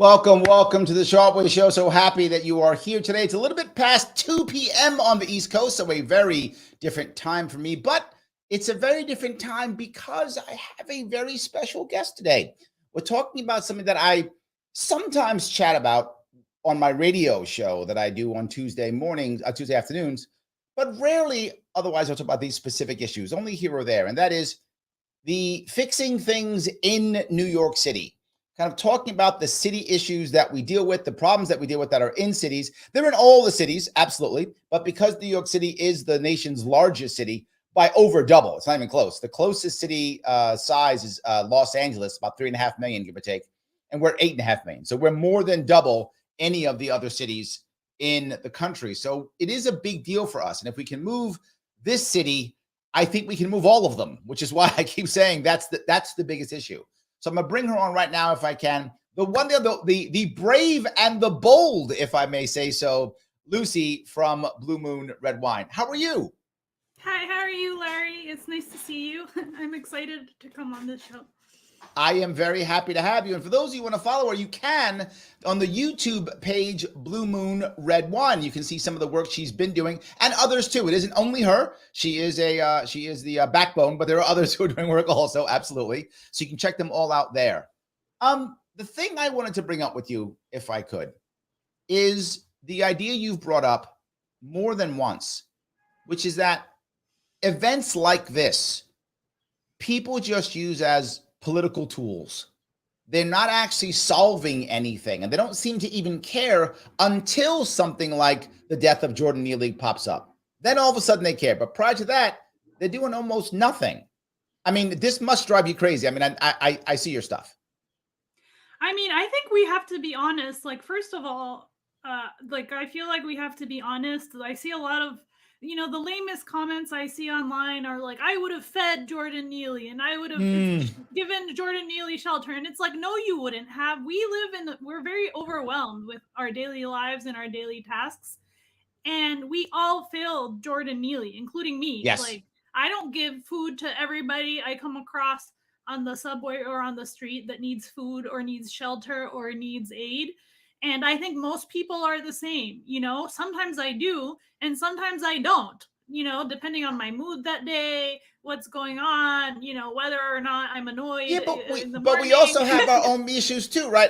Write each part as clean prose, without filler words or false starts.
Welcome to the Shortwave Show. So happy that you are here today. It's a little bit past 2 p.m. on the East Coast, so a very different time for me. But it's a very different time because I have a very special guest today. We're talking about something that I sometimes chat about on my radio show that I do on Tuesday afternoons, but rarely otherwise I'll talk about these specific issues, only here or there. And that is the fixing things in New York City. Kind of talking about the city issues that we deal with, the problems that we deal with that are in cities. They're in all the cities, absolutely. But because New York City is the nation's largest city by over double, it's not even close. The closest city size is Los Angeles, about 3.5 million, give or take. And we're 8.5 million. So we're more than double any of the other cities in the country. So it is a big deal for us. And if we can move this city, I think we can move all of them, which is why I keep saying that's the biggest issue. So I'm going to bring her on right now if I can. The brave and the bold, if I may say so, Luci from Blue Moon Red Wine. How are you? Hi, how are you, Larry? It's nice to see you. I'm excited to come on this show. I am very happy to have you. And for those of you who want to follow her, you can on the YouTube page, Blue Moon Red Wine. You can see some of the work she's been doing and others too. It isn't only her. She is the backbone, but there are others who are doing work also. Absolutely. So you can check them all out there. The thing I wanted to bring up with you, if I could, is the idea you've brought up more than once, which is that events like this, people just use as political tools. They're not actually solving anything, and they don't seem to even care until something like the death of Jordan Neely pops up. Then all of a sudden they care. But prior to that, they're doing almost nothing. I mean, this must drive you crazy. I mean, I see your stuff. I mean, I think we have to be honest. Like, first of all, I feel like we have to be honest. I see a lot of, the lamest comments I see online are like, I would have fed Jordan Neely and I would have given Jordan Neely shelter. And it's like, no, you wouldn't have. We're very overwhelmed with our daily lives and our daily tasks. And we all failed Jordan Neely, including me. Yes. Like, I don't give food to everybody I come across on the subway or on the street that needs food or needs shelter or needs aid. And I think most people are the same, sometimes I do, and sometimes I don't, depending on my mood that day, what's going on, whether or not I'm annoyed. Yeah, but we also have our own issues too, right?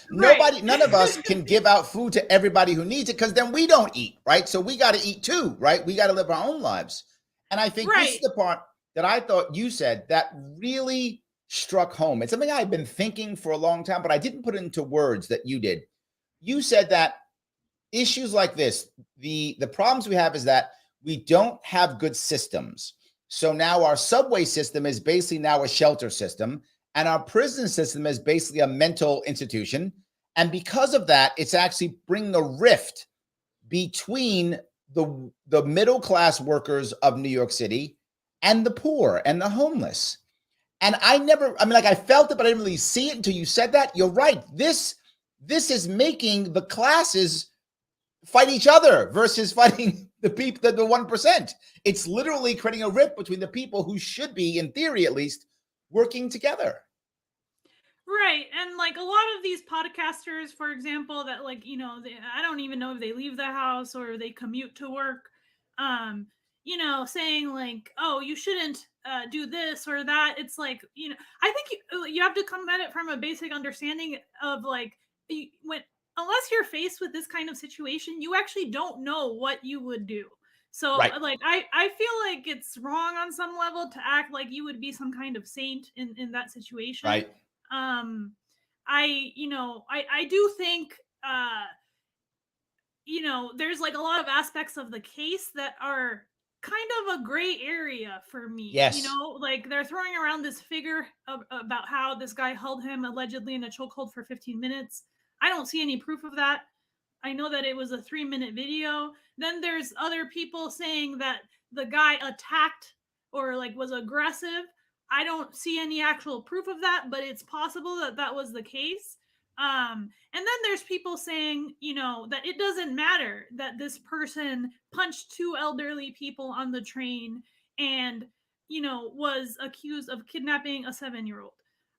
None of us can give out food to everybody who needs it because then we don't eat, right? So we got to eat too, right? We got to live our own lives. And I think this is the part that I thought you said that really struck home. It's something I've been thinking for a long time, but I didn't put it into words that you did. You said that issues like this, the problems we have is that we don't have good systems. So now our subway system is basically now a shelter system, and our prison system is basically a mental institution. And because of that, it's actually bringing a rift between the middle class workers of New York City and the poor and the homeless. And I felt it, but I didn't really see it until you said that. You're right. This is making the classes fight each other versus fighting the people, the 1%. It's literally creating a rift between the people who should be, in theory at least, working together. Right. And like a lot of these podcasters, for example, that I don't even know if they leave the house or they commute to work, saying like, oh, you shouldn't do this or that. It's like, I think you have to come at it from a basic understanding of like, unless you're faced with this kind of situation, you actually don't know what you would do. So I feel like it's wrong on some level to act like you would be some kind of saint in that situation. Right. I do think there's like a lot of aspects of the case that are kind of a gray area for me. Yes. Like they're throwing around this figure about how this guy held him allegedly in a chokehold for 15 minutes. I don't see any proof of that. I know that it was a 3-minute video. Then there's other people saying that the guy attacked or like was aggressive. I don't see any actual proof of that, but it's possible that that was the case. And then there's people saying, that it doesn't matter that this person punched two elderly people on the train and, was accused of kidnapping a 7-year-old.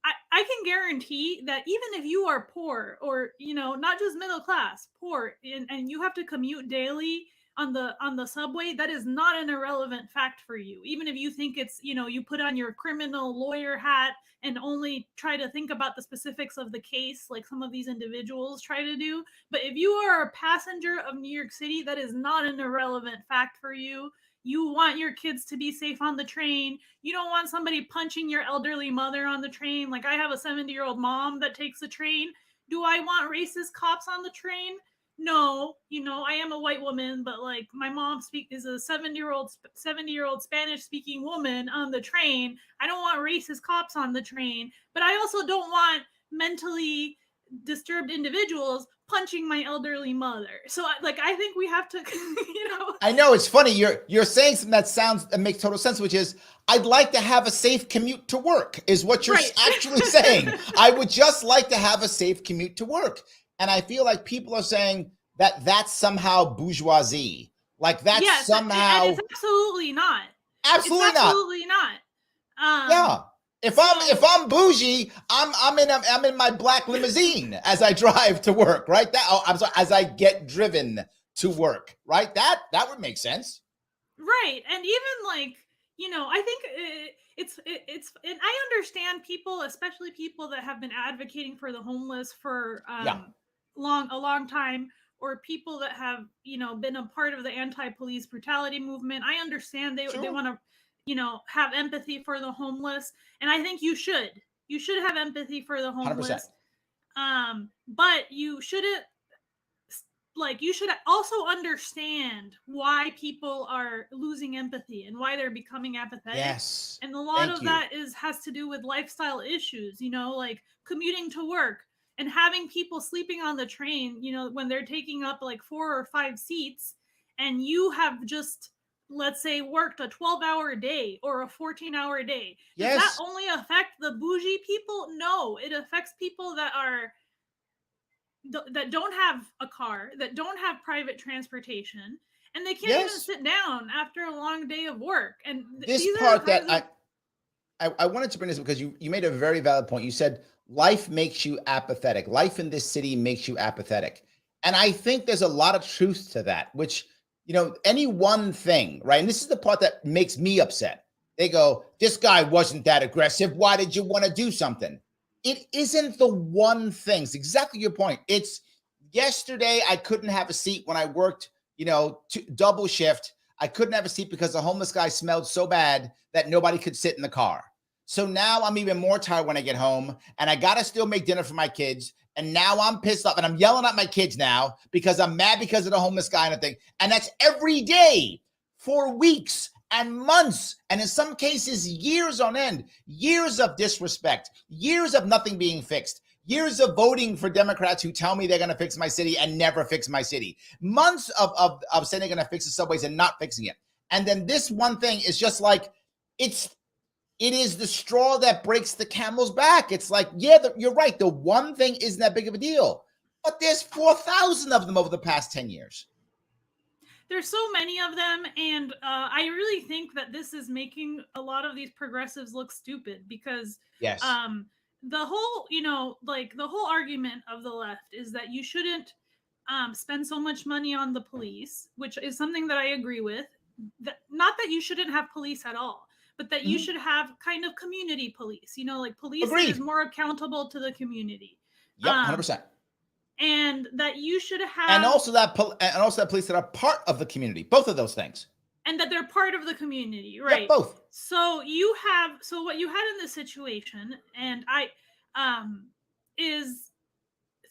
I can guarantee that even if you are poor or, not just middle class, poor, and you have to commute daily on the subway, that is not an irrelevant fact for you. Even if you think it's, you put on your criminal lawyer hat and only try to think about the specifics of the case, like some of these individuals try to do. But if you are a passenger of New York City, that is not an irrelevant fact for you. You want your kids to be safe on the train. You don't want somebody punching your elderly mother on the train. Like I have a 70-year-old mom that takes the train. Do I want racist cops on the train? No, I am a white woman, but like my mom is a 70-year-old Spanish speaking woman on the train. I don't want racist cops on the train, but I also don't want mentally disturbed individuals punching my elderly mother. So I think we have to, I know it's funny. You're saying something that makes total sense, which is I'd like to have a safe commute to work is what you're actually saying. I would just like to have a safe commute to work. And I feel like people are saying that that's somehow bourgeoisie. Like that's somehow. And it's absolutely not. Absolutely not. Absolutely not. Yeah. If I'm bougie, I'm in my black limousine as I drive to work, right? I'm sorry, as I get driven to work, right? That would make sense. Right. And even I think it's and I understand people, especially people that have been advocating for the homeless for a long time, or people that have been a part of the anti-police brutality movement. I understand they want to have empathy for the homeless, and I think you should have empathy for the homeless. 100%. But you shouldn't you should also understand why people are losing empathy and why they're becoming apathetic. Yes. And a lot of that has to do with lifestyle issues, like commuting to work and having people sleeping on the train, when they're taking up like 4 or 5 seats, and you have just, let's say, worked a 12-hour day or a 14-hour day. Does that only affect the bougie people? No, it affects people that don't have a car, that don't have private transportation, and they can't even sit down after a long day of work. And this part that I wanted to bring this up because you made a very valid point. You said life makes you apathetic. Life in this city makes you apathetic. And I think there's a lot of truth to that, which, any one thing, right? And this is the part that makes me upset. They go, this guy wasn't that aggressive. Why did you want to do something? It isn't the one thing. It's exactly your point. It's yesterday I couldn't have a seat when I worked, double shift. I couldn't have a seat because the homeless guy smelled so bad that nobody could sit in the car. So now I'm even more tired when I get home, and I got to still make dinner for my kids. And now I'm pissed off, and I'm yelling at my kids now because I'm mad because of the homeless guy and a thing. And that's every day for weeks and months, and in some cases, years on end, years of disrespect, years of nothing being fixed, years of voting for Democrats who tell me they're going to fix my city and never fix my city, months of saying they're going to fix the subways and not fixing it. And then this one thing is just like, it is the straw that breaks the camel's back. It's like, you're right. The one thing isn't that big of a deal, but there's 4,000 of them over the past 10 years. There's so many of them, and I really think that this is making a lot of these progressives look stupid because the whole, the whole argument of the left is that you shouldn't spend so much money on the police, which is something that I agree with. Not that you shouldn't have police at all, but that you should have kind of community police, police that is more accountable to the community. Yep, 100%. And that you should have, and also that police that are part of the community, both of those things, and that they're part of the community, right? Yep, both. So what you had in this situation, and is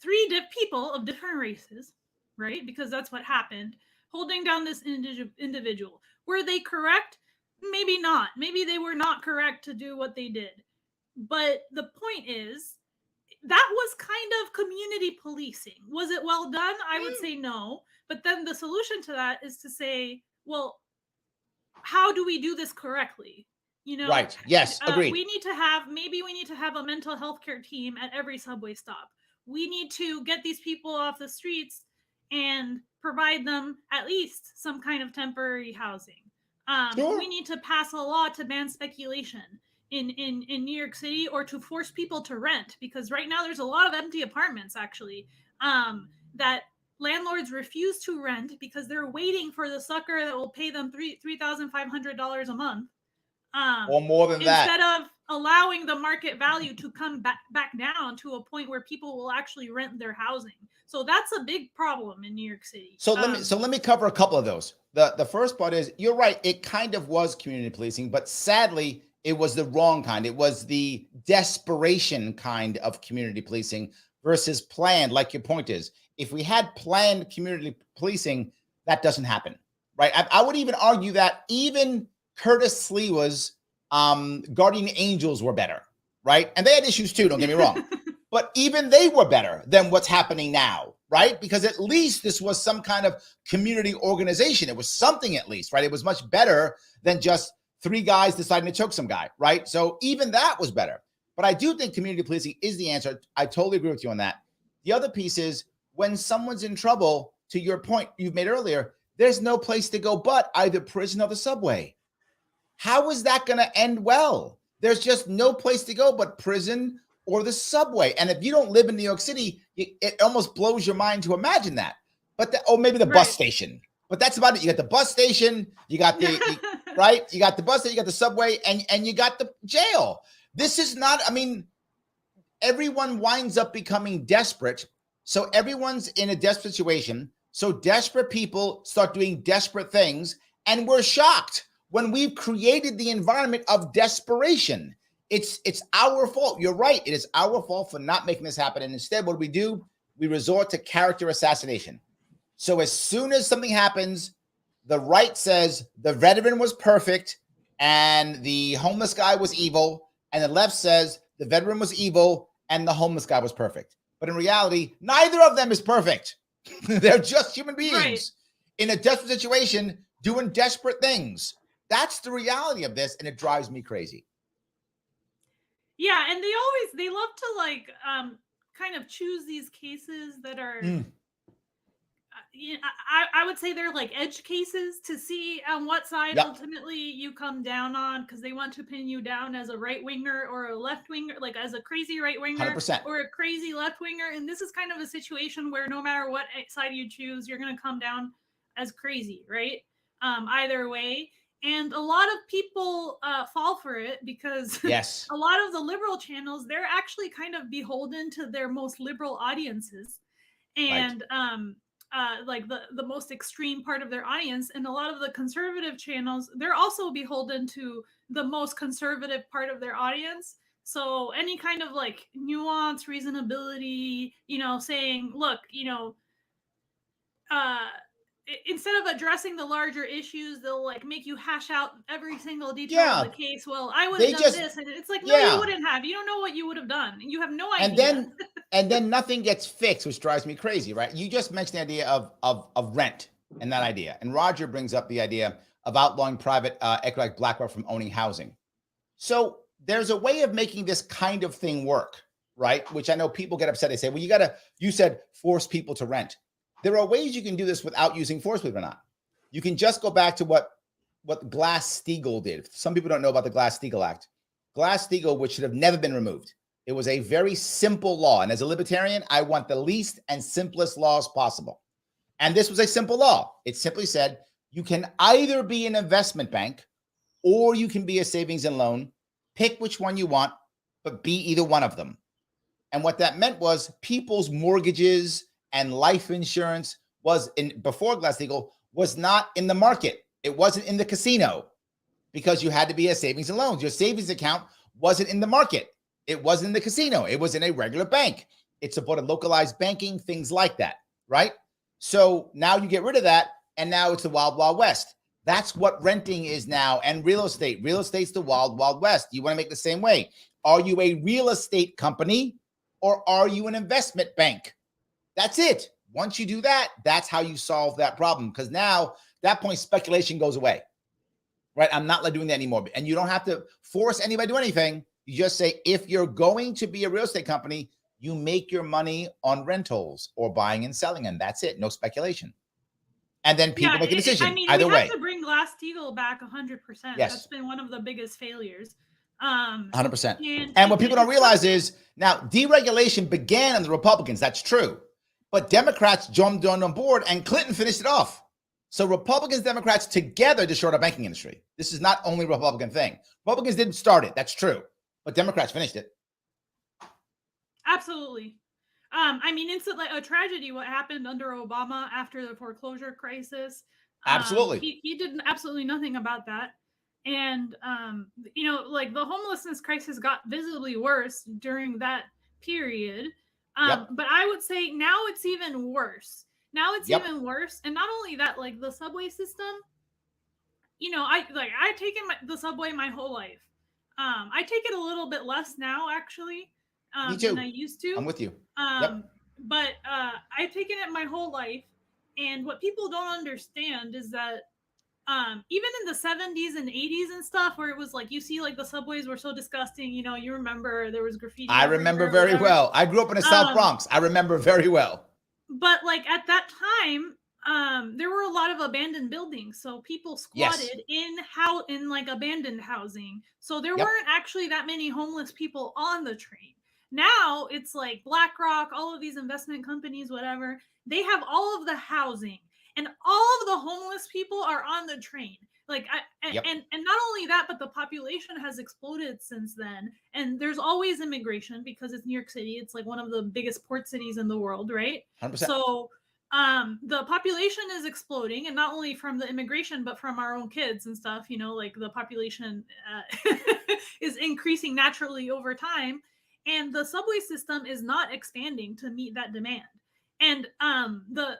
3 people of different races, right? Because that's what happened, holding down this individual. Were they correct? Maybe not. Maybe they were not correct to do what they did. But the point is, that was kind of community policing. Was it well done? I would say no. But then the solution to that is to say, well, how do we do this correctly? You know, Right. Yes. Agreed. we need to have a mental health care team at every subway stop. We need to get these people off the streets and provide them at least some kind of temporary housing. Sure. We need to pass a law to ban speculation in New York City, or to force people to rent, because right now there's a lot of empty apartments actually, that landlords refuse to rent because they're waiting for the sucker that will pay them $3,500 a month, Or more than instead that. of allowing the market value to come back down to a point where people will actually rent their housing. So that's a big problem in New York City. So let me cover a couple of those. The first part is, you're right, it kind of was community policing, but sadly it was the wrong kind. It was the desperation kind of community policing versus planned, like your point is. If we had planned community policing, that doesn't happen, right? I would even argue that even Curtis Sliwa's Guardian Angels were better, right? And they had issues too, don't get me wrong. But even they were better than what's happening now, right? Because at least this was some kind of community organization. It was something at least, right? It was much better than just three guys deciding to choke some guy, right? So even that was better. But I do think community policing is the answer. I totally agree with you on that. The other piece is, when someone's in trouble, to your point you've made earlier, there's no place to go but either prison or the subway. How is that going to end well? There's just no place to go but prison or the subway. And if you don't live in New York City, it almost blows your mind to imagine that. But maybe the bus station. But that's about it. You got the bus station, you got the right, you got the bus station, you got the subway, and you got the jail. This is not, I mean, everyone winds up becoming desperate. So everyone's in a desperate situation. So desperate people start doing desperate things, and we're shocked when we've created the environment of desperation. It's our fault. You're right. It is our fault for not making this happen. And instead, what do? We resort to character assassination. So as soon as something happens, the right says the veteran was perfect and the homeless guy was evil, and the left says the veteran was evil and the homeless guy was perfect. But in reality, neither of them is perfect. They're just human beings in a desperate situation doing desperate things. That's the reality of this, and it drives me crazy. Yeah, and they love to kind of choose these cases that are I would say they're like edge cases to see on what side ultimately you come down on, because they want to pin you down as a right winger or a left winger, like as a crazy right winger 100%. or a crazy left winger. And this is kind of a situation where no matter what side you choose, you're going to come down as crazy, right? Either way. And a lot of people fall for it because a lot of the liberal channels, they're actually kind of beholden to their most liberal audiences. And like the most extreme part of their audience. And a lot of the conservative channels, they're also beholden to the most conservative part of their audience. So any kind of like nuance, reasonability, saying, look, instead of addressing the larger issues, they'll like make you hash out every single detail of the case. Well, I would have done this. And it's like, no, you wouldn't have. You don't know what you would have done. You have no idea. And then nothing gets fixed, which drives me crazy, right? You just mentioned the idea of rent and that idea. And Roger brings up the idea of outlawing private equity like BlackRock from owning housing. So there's a way of making this kind of thing work, right? Which I know people get upset. They say, well, you said force people to rent. There are ways you can do this without using force, believe it or not. You can just go back to what Glass-Steagall did. Some people don't know about the Glass-Steagall Act. Glass-Steagall, which should have never been removed. It was a very simple law. And as a libertarian, I want the least and simplest laws possible. And this was a simple law. It simply said, you can either be an investment bank or you can be a savings and loan. Pick which one you want, but be either one of them. And what that meant was people's mortgages and life insurance before Glass-Steagall was not in the market. It wasn't in the casino because you had to be a savings and loans. Your savings account wasn't in the market. It wasn't in the casino. It was in a regular bank. It supported localized banking, things like that, right? So now you get rid of that, and now it's the wild, wild west. That's what renting is now, and real estate. Real estate's the wild, wild west. You want to make the same way. Are you a real estate company or are you an investment bank? That's it. Once you do that, that's how you solve that problem. Because now, at that point, speculation goes away. right? I'm not doing that anymore. And you don't have to force anybody to do anything. You just say, if you're going to be a real estate company, you make your money on rentals or buying and selling, and that's it. No speculation. And then people make a decision. I mean, either we way. have to bring Glass-Steagall back 100%. Yes. That's been one of the biggest failures. 100%. And what people don't realize is now deregulation began on the Republicans. That's true. But Democrats jumped on board and Clinton finished it off. So Republicans, Democrats together destroyed our banking industry. This is not only a Republican thing. Republicans didn't start it. That's true. But Democrats finished it. Absolutely. I mean, it's like a tragedy what happened under Obama after the foreclosure crisis. Absolutely. He did absolutely nothing about that. And, you know, like the homelessness crisis got visibly worse during that period. But I would say now it's even worse. Now it's even worse. And not only that, like the subway system, you know, I've taken the subway my whole life. I take it a little bit less now, actually, than I used to. I'm with you. But I've taken it my whole life. And what people don't understand is that even in the 70s and 80s and stuff, where it was like, you see like the subways were so disgusting, you know, you remember there was graffiti. I remember very well. I grew up in the South Bronx. I remember very well. But like at that time, there were a lot of abandoned buildings. So people squatted in like abandoned housing. So there weren't actually that many homeless people on the train. Now it's like BlackRock, all of these investment companies, whatever, they have all of the housing. And all of the homeless people are on the train. Like, and not only that, but the population has exploded since then. And there's always immigration because it's New York City. It's like one of the biggest port cities in the world, right? 100%. So the population is exploding, and not only from the immigration, but from our own kids and stuff. You know, like the population is increasing naturally over time, and the subway system is not expanding to meet that demand. And the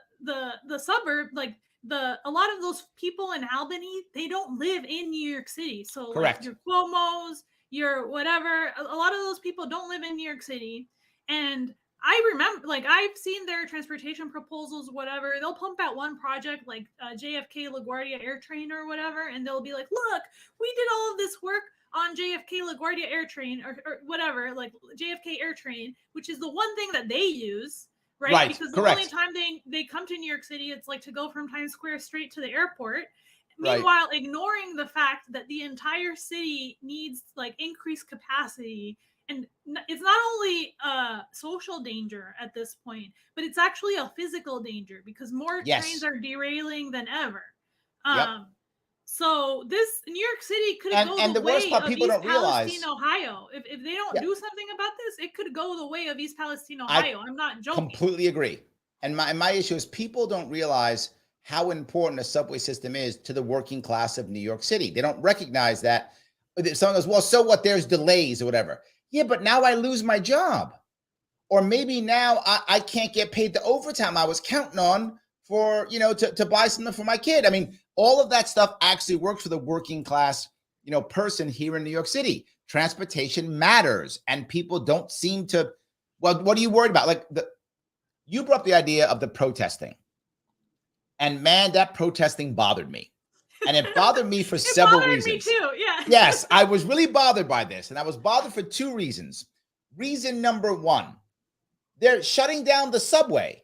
suburb, like a lot of those people in Albany, they don't live in New York City. So correct. Like your Cuomo's, your whatever, a lot of those people don't live in New York City. And I remember, like, I've seen their transportation proposals, whatever. They'll pump out one project like JFK LaGuardia Air Train or whatever, and they'll be like, look, we did all of this work on JFK LaGuardia Air Train or whatever, like JFK Air Train, which is the one thing that they use. Right, because the only time they come to New York City, it's like to go from Times Square straight to the airport. Meanwhile, ignoring the fact that the entire city needs like increased capacity. And it's not only social danger at this point, but it's actually a physical danger because more trains are derailing than ever. So this New York City could go the way of East Palestine, Ohio. If they don't do something about this, it could go the way of East Palestine, Ohio. I'm not joking. Completely agree. And my issue is people don't realize how important a subway system is to the working class of New York City. They don't recognize that. Someone goes, well, so what? There's delays or whatever. Yeah, but now I lose my job. Or maybe now I can't get paid the overtime I was counting on for, you know, to buy something for my kid. I mean, all of that stuff actually works for the working class, you know, person here in New York City. Transportation matters, and people don't seem to. Well, what are you worried about? Like you brought up the idea of the protesting, and man, that protesting bothered me, and it bothered me for several reasons. Me too. Yeah. Yes, I was really bothered by this, and I was bothered for two reasons. Reason number one, they're shutting down the subway.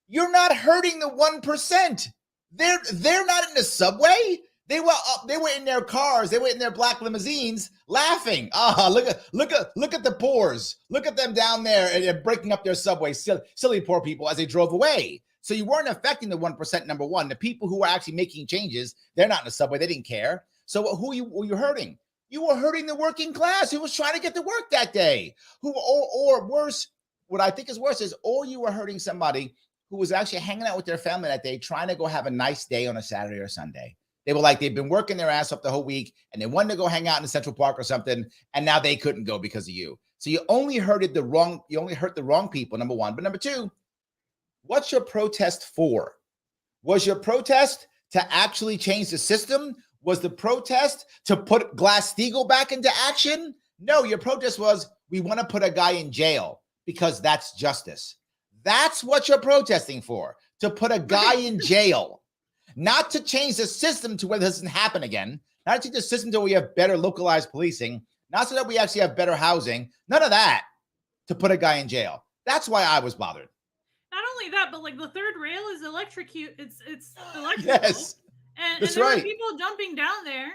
You're not hurting the 1%. They're not in the subway. They were in their cars. They were in their black limousines laughing. Look at the poors. Look at them down there and they're breaking up their subway. Silly poor people as they drove away. So you weren't affecting the 1%, number one. The people who were actually making changes, they're not in the subway. They didn't care. So who were you hurting? You were hurting the working class who was trying to get to work that day. Or worse, what I think is worse is, or you were hurting somebody who was actually hanging out with their family that day, trying to go have a nice day on a Saturday or Sunday. They were like, they've been working their ass off the whole week and they wanted to go hang out in Central Park or something. And now they couldn't go because of you. So you only hurt the wrong people, number one. But number two, what's your protest for? Was your protest to actually change the system? Was the protest to put Glass-Steagall back into action? No, your protest was, we want to put a guy in jail because that's justice. That's what you're protesting for, to put a guy in jail, not to change the system to where this doesn't happen again. Not to just system until we have better localized policing, not so that we actually have better housing. None of that to put a guy in jail. That's why I was bothered. Not only that, but like the third rail is it's electrical. Yes, and that's there right. were people jumping down there,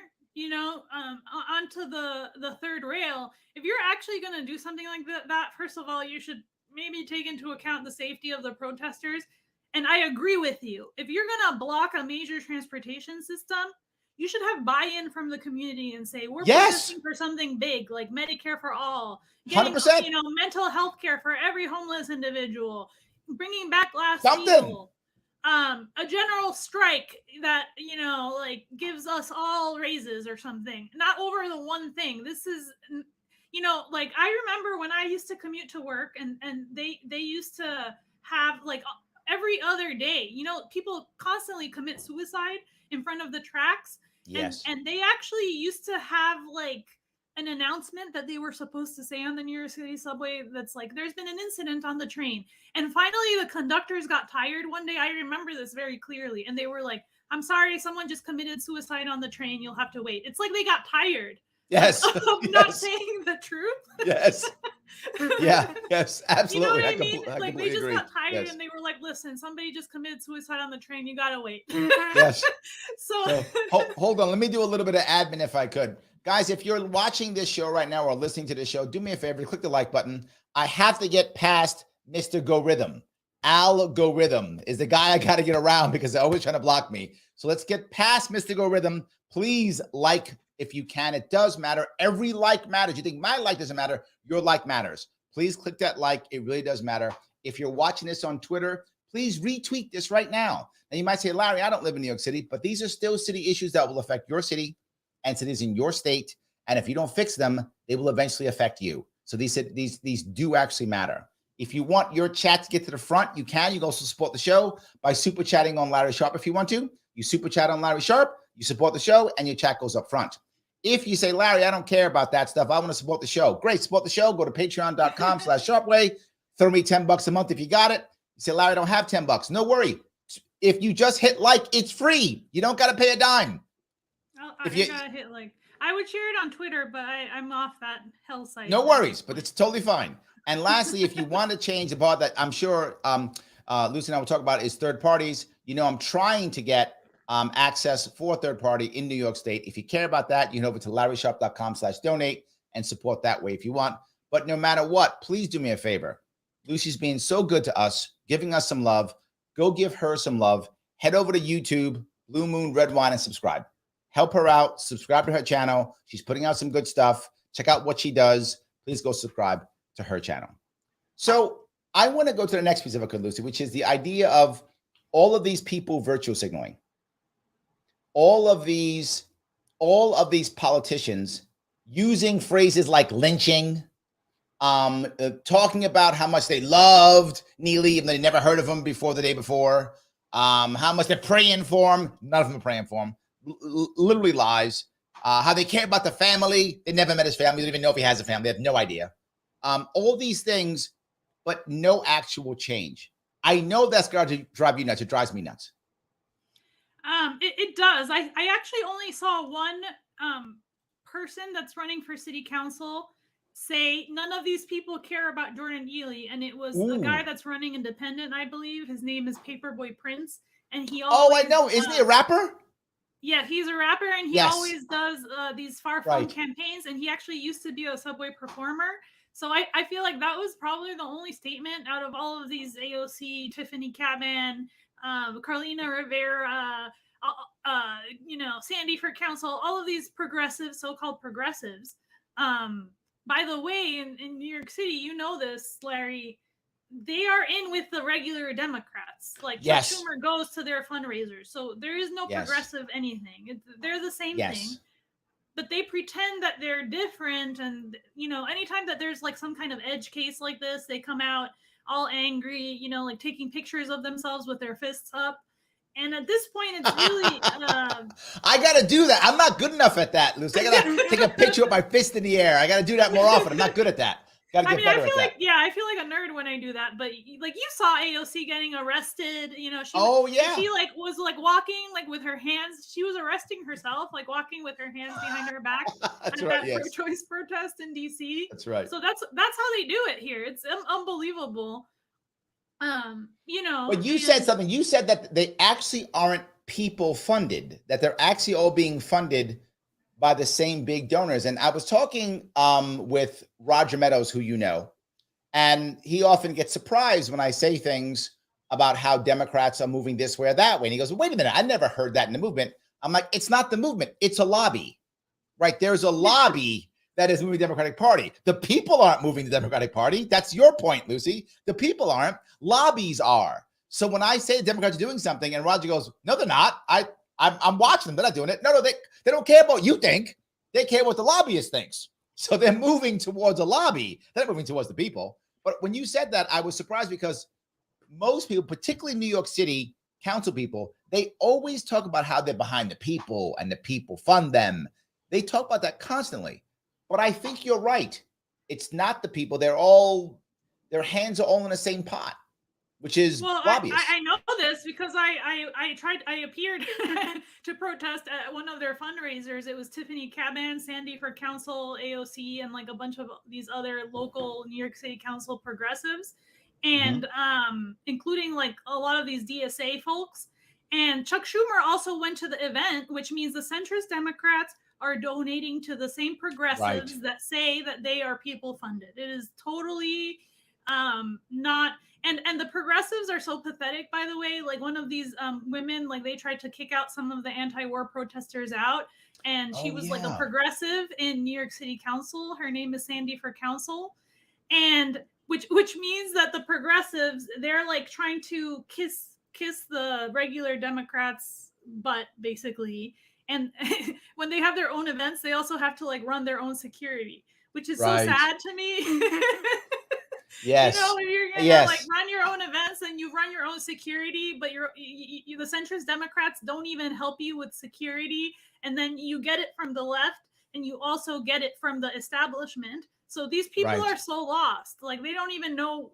onto the third rail. If you're actually going to do something like that, first of all, you should maybe take into account the safety of the protesters. And I agree with you. If you're going to block a major transportation system, you should have buy-in from the community and say, we're protesting for something big, like Medicare for all, getting, 100%. Mental health care for every homeless individual, bringing back something. Steal, a general strike that, gives us all raises or something, not over the one thing. This is, like, I remember when I used to commute to work and they used to have like every other day, people constantly commit suicide in front of the tracks. Yes. And they actually used to have like an announcement that they were supposed to say on the New York City subway that's like, there's been an incident on the train. And finally, the conductors got tired one day. I remember this very clearly. And they were like, I'm sorry, someone just committed suicide on the train. You'll have to wait. It's like they got tired. Yes. Of not saying the truth. Yes. Yeah. Yes. Absolutely. You know what I mean? Like they just agree. got tired, yes. And they were like, "Listen, somebody just committed suicide on the train. You gotta wait." Yes. So hold on. Let me do a little bit of admin if I could, guys. If you're watching this show right now or listening to this show, do me a favor. Click the like button. I have to get past Mr. Go Rhythm. Algorithm is the guy I got to get around because they're always trying to block me. So let's get past Mr. Go Rhythm. Please like if you can. It does matter. Every like matters. You think my like doesn't matter? Your like matters. Please click that like. It really does matter. If you're watching this on Twitter, please retweet this right now. Now you might say, Larry, I don't live in New York City, but these are still city issues that will affect your city and cities in your state. And if you don't fix them, they will eventually affect you. So these do actually matter. If you want your chat to get to the front, you can. You can also support the show by super chatting on Larry Sharp if you want to. You super chat on Larry Sharp, you support the show, and your chat goes up front. If you say, Larry, I don't care about that stuff, I want to support the show. Great, support the show. Go to patreon.com/sharpway. Throw me $10 a month if you got it. You say, Larry, I don't have $10. No worry. If you just hit like, it's free. You don't got to pay a dime. If you gotta hit like, I would share it on Twitter, but I'm off that hell site. No worries, but it's totally fine. And lastly, if you want to change the part that I'm sure Luci and I will talk about is third parties. I'm trying to get access for third party in New York State. If you care about that, you can go over to larrysharp.com/donate and support that way if you want. But no matter what, please do me a favor. Luci's being so good to us, giving us some love. Go give her some love. Head over to YouTube, Blue Moon Red Wine, and subscribe. Help her out. Subscribe to her channel. She's putting out some good stuff. Check out what she does. Please go subscribe to her channel. So I want to go to the next piece of it, Luci, which is the idea of all of these people virtual signaling. All of these politicians using phrases like lynching, talking about how much they loved Neely, even though they never heard of him before the day before, how much they're praying for him. None of them are praying for him. Literally lies. How they care about the family. They never met his family. They don't even know if he has a family. They have no idea. All these things, but no actual change. I know that's going to drive you nuts. It drives me nuts. It does. I actually only saw one person that's running for city council say none of these people care about Jordan Ely, and it was the guy that's running independent, I believe. His name is Paperboy Prince, and he always, I know. Isn't he a rapper? Yeah, he's a rapper, and he always does these far-flung campaigns, and he actually used to be a subway performer. So I feel like that was probably the only statement out of all of these AOC, Tiffany Caban, Carlina Rivera, Sandy for council, all of these progressive, so-called progressives. By the way, in New York City, you know this, Larry, they are in with the regular Democrats. Like Chuck Schumer goes to their fundraisers. So there is no progressive anything. They're the same thing. But they pretend that they're different. And, anytime that there's like some kind of edge case like this, they come out all angry, like taking pictures of themselves with their fists up. And at this point, it's really... I got to do that. I'm not good enough at that, Luci. I got to take a picture with my fist in the air. I got to do that more often. I'm not good at that. Got to I get mean, I better feel at like, that. yeah, I feel like a nerd when I do that. But like, you saw AOC getting arrested. You know, Oh yeah, she like was like walking like with her hands. She was arresting herself, like walking with her hands behind her back that's at right. that Yes, pro-choice protest in DC. that's right. So that's how they do it here. It's unbelievable. You know, But you said and something. You said that they actually aren't people funded, that they're actually all being funded by the same big donors. And I was talking with Roger Meadows, who you know, and he often gets surprised when I say things about how Democrats are moving this way or that way. And he goes, wait a minute, I never heard that in the movement. I'm like, it's not the movement, it's a lobby, right? There's a lobby that is moving the Democratic Party. The people aren't moving the Democratic Party. That's your point, Lucy. The people aren't. Lobbies are. So when I say the Democrats are doing something, and Roger goes, "No, they're not. I'm watching them. They're not doing it. No, they don't care about what you think. They care what the lobbyist thinks. So they're moving towards a lobby. They're not moving towards the people." But when you said that, I was surprised because most people, particularly New York City council people, they always talk about how they're behind the people and the people fund them. They talk about that constantly. But I think you're right. It's not the people. Their hands are all in the same pot, which is well, lobbyists. I know this because I appeared to protest at one of their fundraisers. It was Tiffany Caban, Sandy for Council, AOC, and like a bunch of these other local New York City Council progressives, and including like a lot of these DSA folks. And Chuck Schumer also went to the event, which means the centrist Democrats are donating to the same progressives that say that they are people funded. It is totally not. And the progressives are so pathetic, by the way. Like one of these women, like they tried to kick out some of the anti-war protesters out, and she was like a progressive in New York City Council. Her name is Sandy for Council, and which means that the progressives, they're like trying to kiss the regular Democrats' butt, basically. And when they have their own events, they also have to like run their own security, which is so sad to me. Yes. You know, you're gonna like run your own events and you run your own security, but the centrist Democrats don't even help you with security, and then you get it from the left, and you also get it from the establishment. So these people are so lost, like they don't even know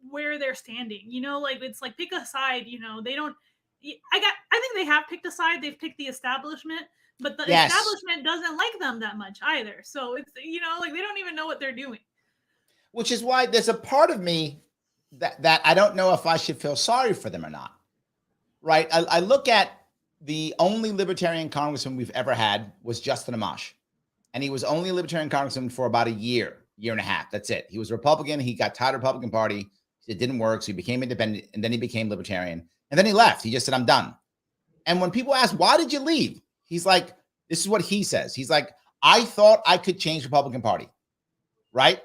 where they're standing. You know, like it's like pick a side. You know, they don't. I think they have picked a side. They've picked the establishment, but the establishment doesn't like them that much either. So it's, you know, like they don't even know what they're doing. Which is why there's a part of me that I don't know if I should feel sorry for them or not. Right? I look at the only libertarian congressman we've ever had was Justin Amash. And he was only a libertarian congressman for about a year and a half. That's it. He was a Republican. He got tired of the Republican Party. It didn't work. So he became independent, and then he became libertarian. And then he left. He just said, I'm done. And when people ask, why did you leave? He's like, this is what he says. He's like, I thought I could change the Republican Party. Right?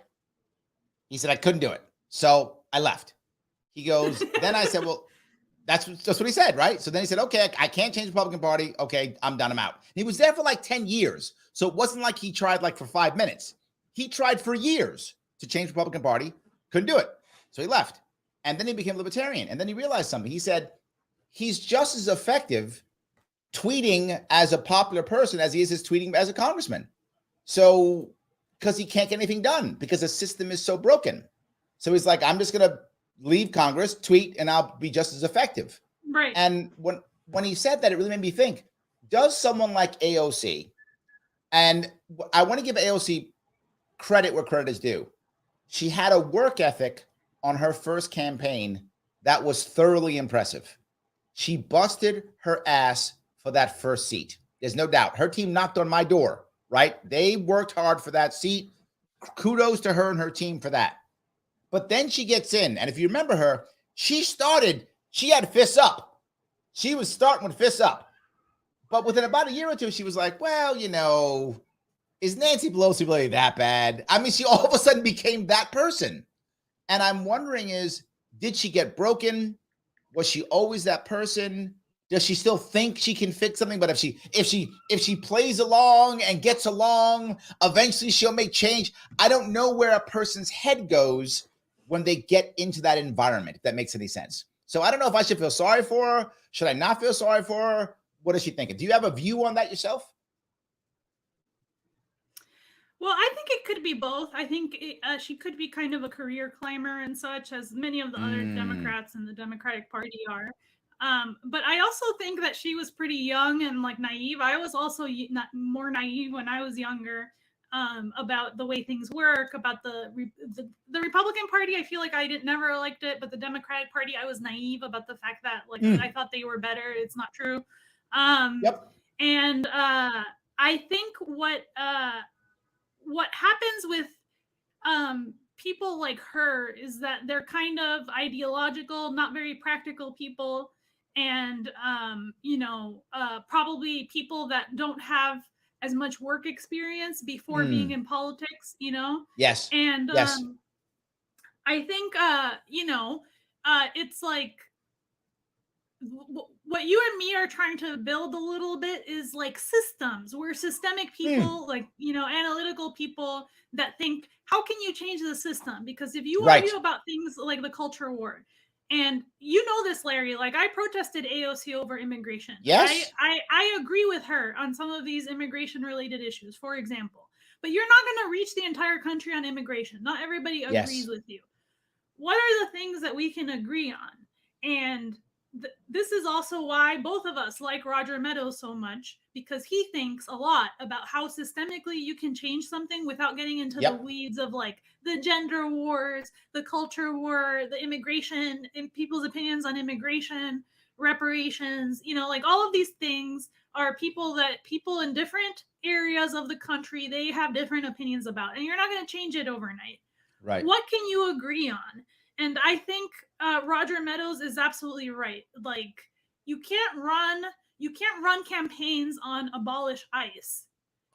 He said, I couldn't do it. So I left. He goes, then I said, well, that's what he said, right? So then he said, okay, I can't change the Republican Party. Okay, I'm done. I'm out. And he was there for like 10 years. So it wasn't like he tried like for 5 minutes. He tried for years to change the Republican Party. Couldn't do it. So he left. And then he became libertarian. And then he realized something. He said, he's just as effective tweeting as a popular person as he is tweeting as a congressman. So, because he can't get anything done because the system is so broken. So he's like, I'm just going to leave Congress, tweet, and I'll be just as effective. Right. And when he said that, it really made me think, does someone like AOC, and I want to give AOC credit where credit is due. She had a work ethic on her first campaign that was thoroughly impressive. She busted her ass for that first seat. There's no doubt. Her team knocked on my door, right? They worked hard for that seat. Kudos to her and her team for that. But then she gets in. And if you remember her, she had fists up. She was starting with fists up. But within about a year or two, she was like, well, you know, is Nancy Pelosi really that bad? I mean, she all of a sudden became that person. And I'm wondering did she get broken? Was she always that person? Does she still think she can fix something? But if she plays along and gets along, eventually she'll make change. I don't know where a person's head goes when they get into that environment, if that makes any sense. So I don't know if I should feel sorry for her. Should I not feel sorry for her? What is she thinking? Do you have a view on that yourself? Well, I think it could be both. I think she could be kind of a career climber and such, as many of the other Mm, Democrats in the Democratic Party are. But I also think that she was pretty young and like naive. I was also not more naive when I was younger, about the way things work, about the Republican Party. I feel like I didn't never liked it, but the Democratic Party, I was naive about the fact that like I mm, thought they were better. It's not true. Um, yep. and I think what happens with people like her is that they're kind of ideological, not very practical people, and probably people that don't have as much work experience before being Mm, in politics. yes. And Yes. I think it's like what you and me are trying to build a little bit is like systems. We're systemic Mm, people, like analytical people that think, how can you change the system? Because if you right. argue about things like the culture war, and you know this, Larry, like I protested AOC over immigration. I Yes. I, I agree with her on some of these immigration related issues, for example. But you're not going to reach the entire country on immigration. Not everybody agrees Yes. with you. What are the things that we can agree on? And this is also why both of us like Roger Meadows so much, because he thinks a lot about how systemically you can change something without getting into the Yep. weeds of like the gender wars, the culture war, the immigration, and people's opinions on immigration, reparations, like all of these things are people in different areas of the country, they have different opinions about, and you're not going to change it overnight. Right. What can you agree on? And I think Roger Meadows is absolutely right. Like you can't run you can't run campaigns on abolish ICE.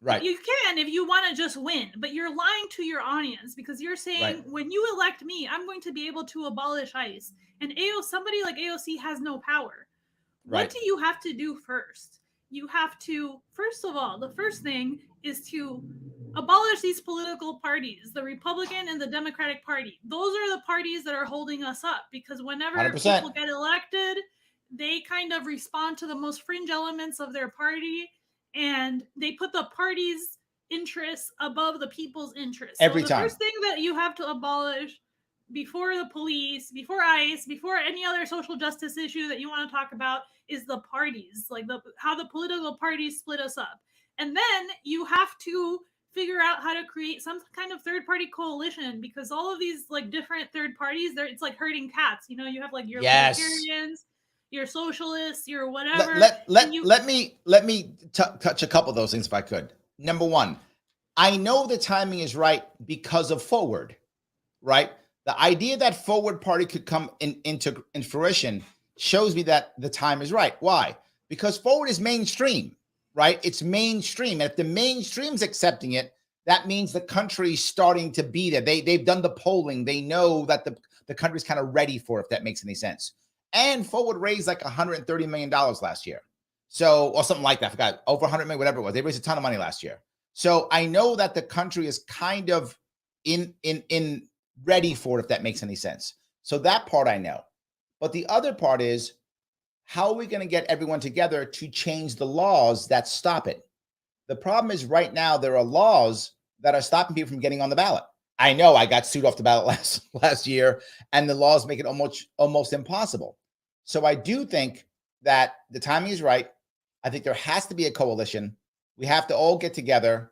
Right. You can if you want to just win, but you're lying to your audience because you're Right. saying when you elect me, I'm going to be able to abolish ICE. And somebody like AOC has no power. What Right. do you have to do first? You have to, first of all, the first thing is to abolish these political parties, the Republican and the Democratic Party. Those are the parties that are holding us up because whenever 100%. people get elected, they kind of respond to the most fringe elements of their party and they put the party's interests above the people's interests. So Every the time. first thing that you have to abolish before the police, before ICE, before any other social justice issue that you want to talk about is the parties, like how the political parties split us up. And then you have to figure out how to create some kind of third party coalition because all of these like different third parties, it's like herding cats. You have like your Yes. libertarians, your socialists, your Let whatever, let and let let me touch a couple of those things if I could. Number one, I know the timing is right because of forward, right? The idea that forward party could come into fruition shows me that the time is right. Why? Because forward is mainstream, right? It's mainstream. And if the mainstream's accepting it, that means the country's starting to be there. They've done the polling. They know that the country's kind of ready for it, if that makes any sense. And forward raised like $130 million last year. So, or something like that. I forgot, over 100 million, whatever it was. They raised a ton of money last year. So I know that the country is kind of in ready for it, if that makes any sense. So that part I know. But the other part is, how are we going to get everyone together to change the laws that stop it? The problem is right now there are laws that are stopping people from getting on the ballot. I know I got sued off the ballot last year, and the laws make it almost impossible. So I do think that the timing is right. I think there has to be a coalition. We have to all get together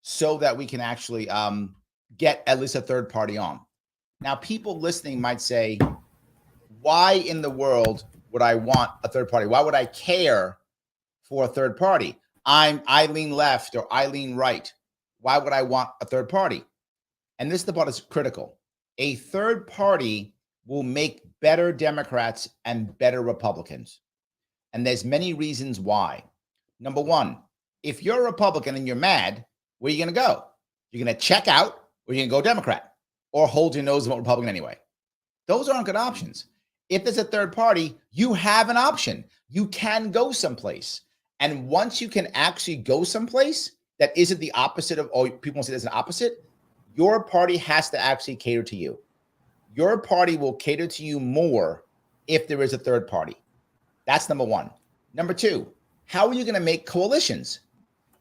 so that we can actually get at least a third party on. Now, people listening might say, why in the world would I want a third party? Why would I care for a third party? I lean left or I lean right. Why would I want a third party? And this is the part that's critical. A third party will make better Democrats and better Republicans. And there's many reasons why. Number one, if you're a Republican and you're mad, where are you going to go? You're going to check out or you're going to go Democrat or hold your nose and vote Republican anyway. Those aren't good options. If there's a third party, you have an option. You can go someplace. And once you can actually go someplace that isn't the opposite of, or people say there's an opposite, your party has to actually cater to you. Your party will cater to you more if there is a third party. That's number one. Number two, how are you going to make coalitions?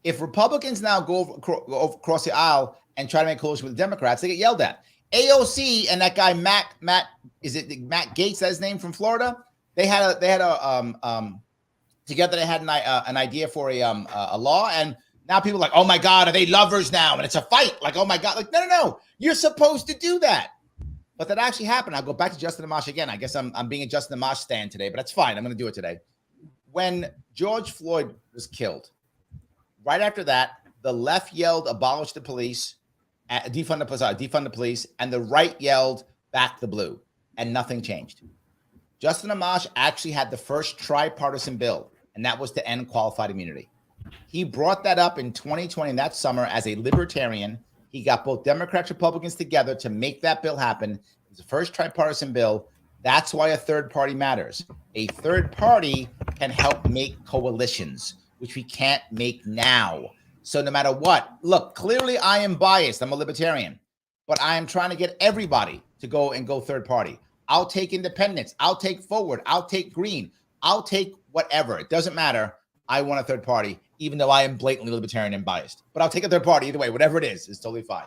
If Republicans now go across the aisle and try to make coalition with the Democrats, they get yelled at. AOC and that guy Matt is it Matt Gaetz? That's his name, from Florida. They had together. They had an idea for a law, and now people are like, oh my God, are they lovers now? And it's a fight. Like, oh my God, like no, you're supposed to do that. But that actually happened. I'll go back to Justin Amash again. I guess I'm being a Justin Amash stan today, but that's fine. I'm going to do it today. When George Floyd was killed, right after that, the left yelled, abolish the police, defund the police, and the right yelled, back the blue, and nothing changed. Justin Amash actually had the first tripartisan bill, and that was to end qualified immunity. He brought that up in 2020, that summer, as a libertarian. He got both Democrats, Republicans together to make that bill happen. It was the first tripartisan bill. That's why a third party matters. A third party can help make coalitions, which we can't make now. So no matter what, look, clearly I am biased. I'm a libertarian, but I am trying to get everybody to go third party. I'll take independence. I'll take forward. I'll take green. I'll take whatever. It doesn't matter. I want a third party, even though I am blatantly libertarian and biased. But I'll take a third party either way. Whatever it is totally fine.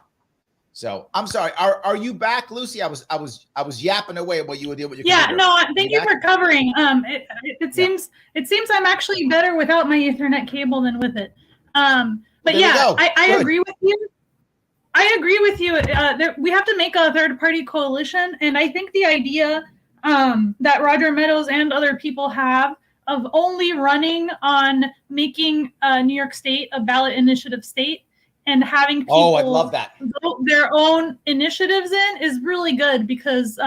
So I'm sorry. Are you back, Luci? I was yapping away what you were doing with your computer. No, thank you for covering. It seems I'm actually better without my Ethernet cable than with it. But yeah, I agree with you. I agree with you. We have to make a third-party coalition, and I think the idea that Roger Meadows and other people have of only running on making New York State a ballot initiative state and having people I love that. vote their own initiatives in is really good because,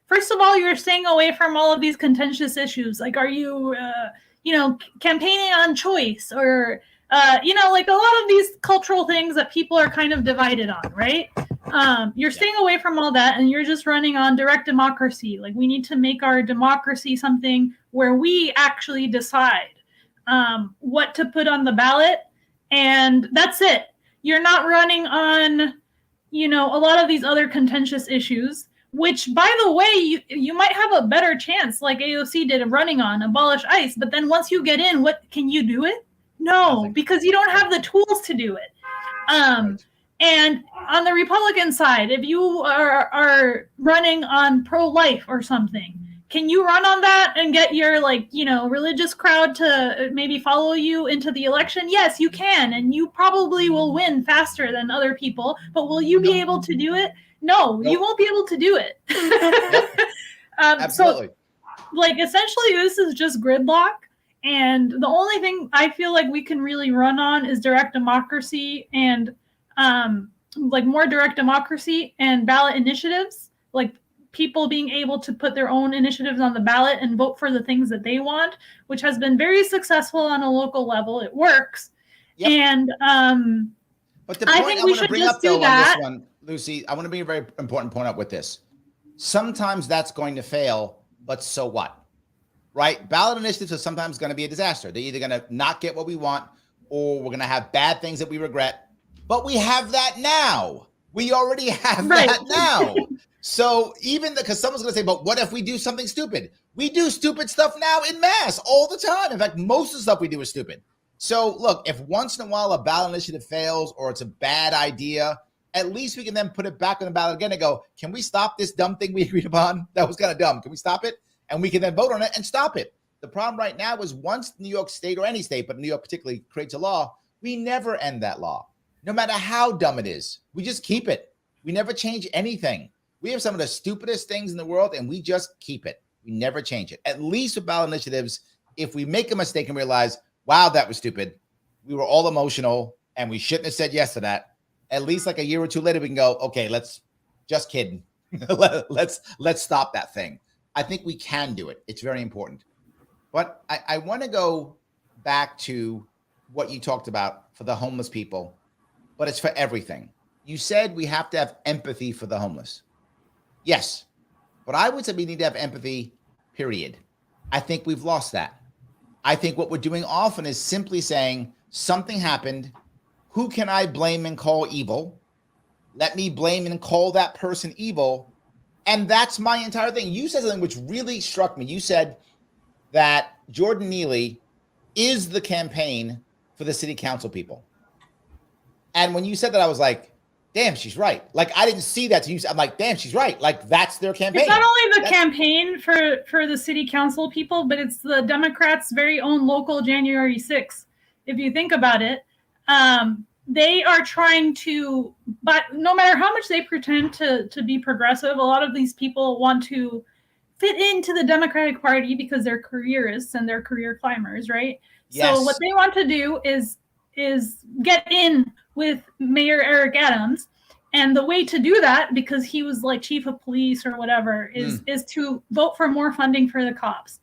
first of all, you're staying away from all of these contentious issues. Like, are you, campaigning on choice or like a lot of these cultural things that people are kind of divided on, right? You're staying away from all that and you're just running on direct democracy. Like, we need to make our democracy something where we actually decide what to put on the ballot. And that's it. You're not running on, a lot of these other contentious issues, which, by the way, you might have a better chance, like AOC did, of running on abolish ICE. But then once you get in, what can you do it? No, because you don't have the tools to do it. And on the Republican side, if you are running on pro-life or something, can you run on that and get your religious crowd to maybe follow you into the election? Yes, you can, and you probably will win faster than other people. But will you be able to do it? No, you won't be able to do it. Absolutely. So, essentially, this is just gridlock. And the only thing I feel like we can really run on is direct democracy and more direct democracy and ballot initiatives, like people being able to put their own initiatives on the ballot and vote for the things that they want, which has been very successful on a local level. It works. Yep. And but the point I think we should bring up, though, on this one, Luci, I want to bring a very important point up with this. Sometimes that's going to fail, but so what? Right? Ballot initiatives are sometimes going to be a disaster. They're either going to not get what we want or we're going to have bad things that we regret. But we have that now. We already have that now. So even because someone's going to say, but what if we do something stupid? We do stupid stuff now in mass all the time. In fact, most of the stuff we do is stupid. So look, if once in a while a ballot initiative fails or it's a bad idea, at least we can then put it back on the ballot again and go, can we stop this dumb thing we agreed upon? That was kind of dumb. Can we stop it? And we can then vote on it and stop it. The problem right now is once New York State, or any state, but New York particularly, creates a law, we never end that law. No matter how dumb it is, we just keep it. We never change anything. We have some of the stupidest things in the world, and we just keep it. We never change it. At least with ballot initiatives, if we make a mistake and realize, wow, that was stupid, we were all emotional, and we shouldn't have said yes to that, at least like a year or two later, we can go, okay, just kidding. let's stop that thing. I think we can do it. It's very important. But I want to go back to what you talked about for the homeless people, but it's for everything. You said we have to have empathy for the homeless. Yes, but I would say we need to have empathy, period. I think we've lost that. I think what we're doing often is simply saying something happened. Who can I blame and call evil? Let me blame and call that person evil. And that's my entire thing. You said something which really struck me. You said that Jordan Neely is the campaign for for the city council people. And when you said that, I was like, damn, she's right. Like, I didn't see that. I'm like, damn, she's right. Like, that's their campaign. It's not only the campaign for the city council people, but it's the Democrats' very own local January 6th. If you think about it, they are trying to, but no matter how much they pretend to be progressive, a lot of these people want to fit into the Democratic Party because they're careerists and they're career climbers, right? Yes. So what they want to do is get in with Mayor Eric Adams. And the way to do that, because he was like chief of police or whatever, is to vote for more funding for the cops.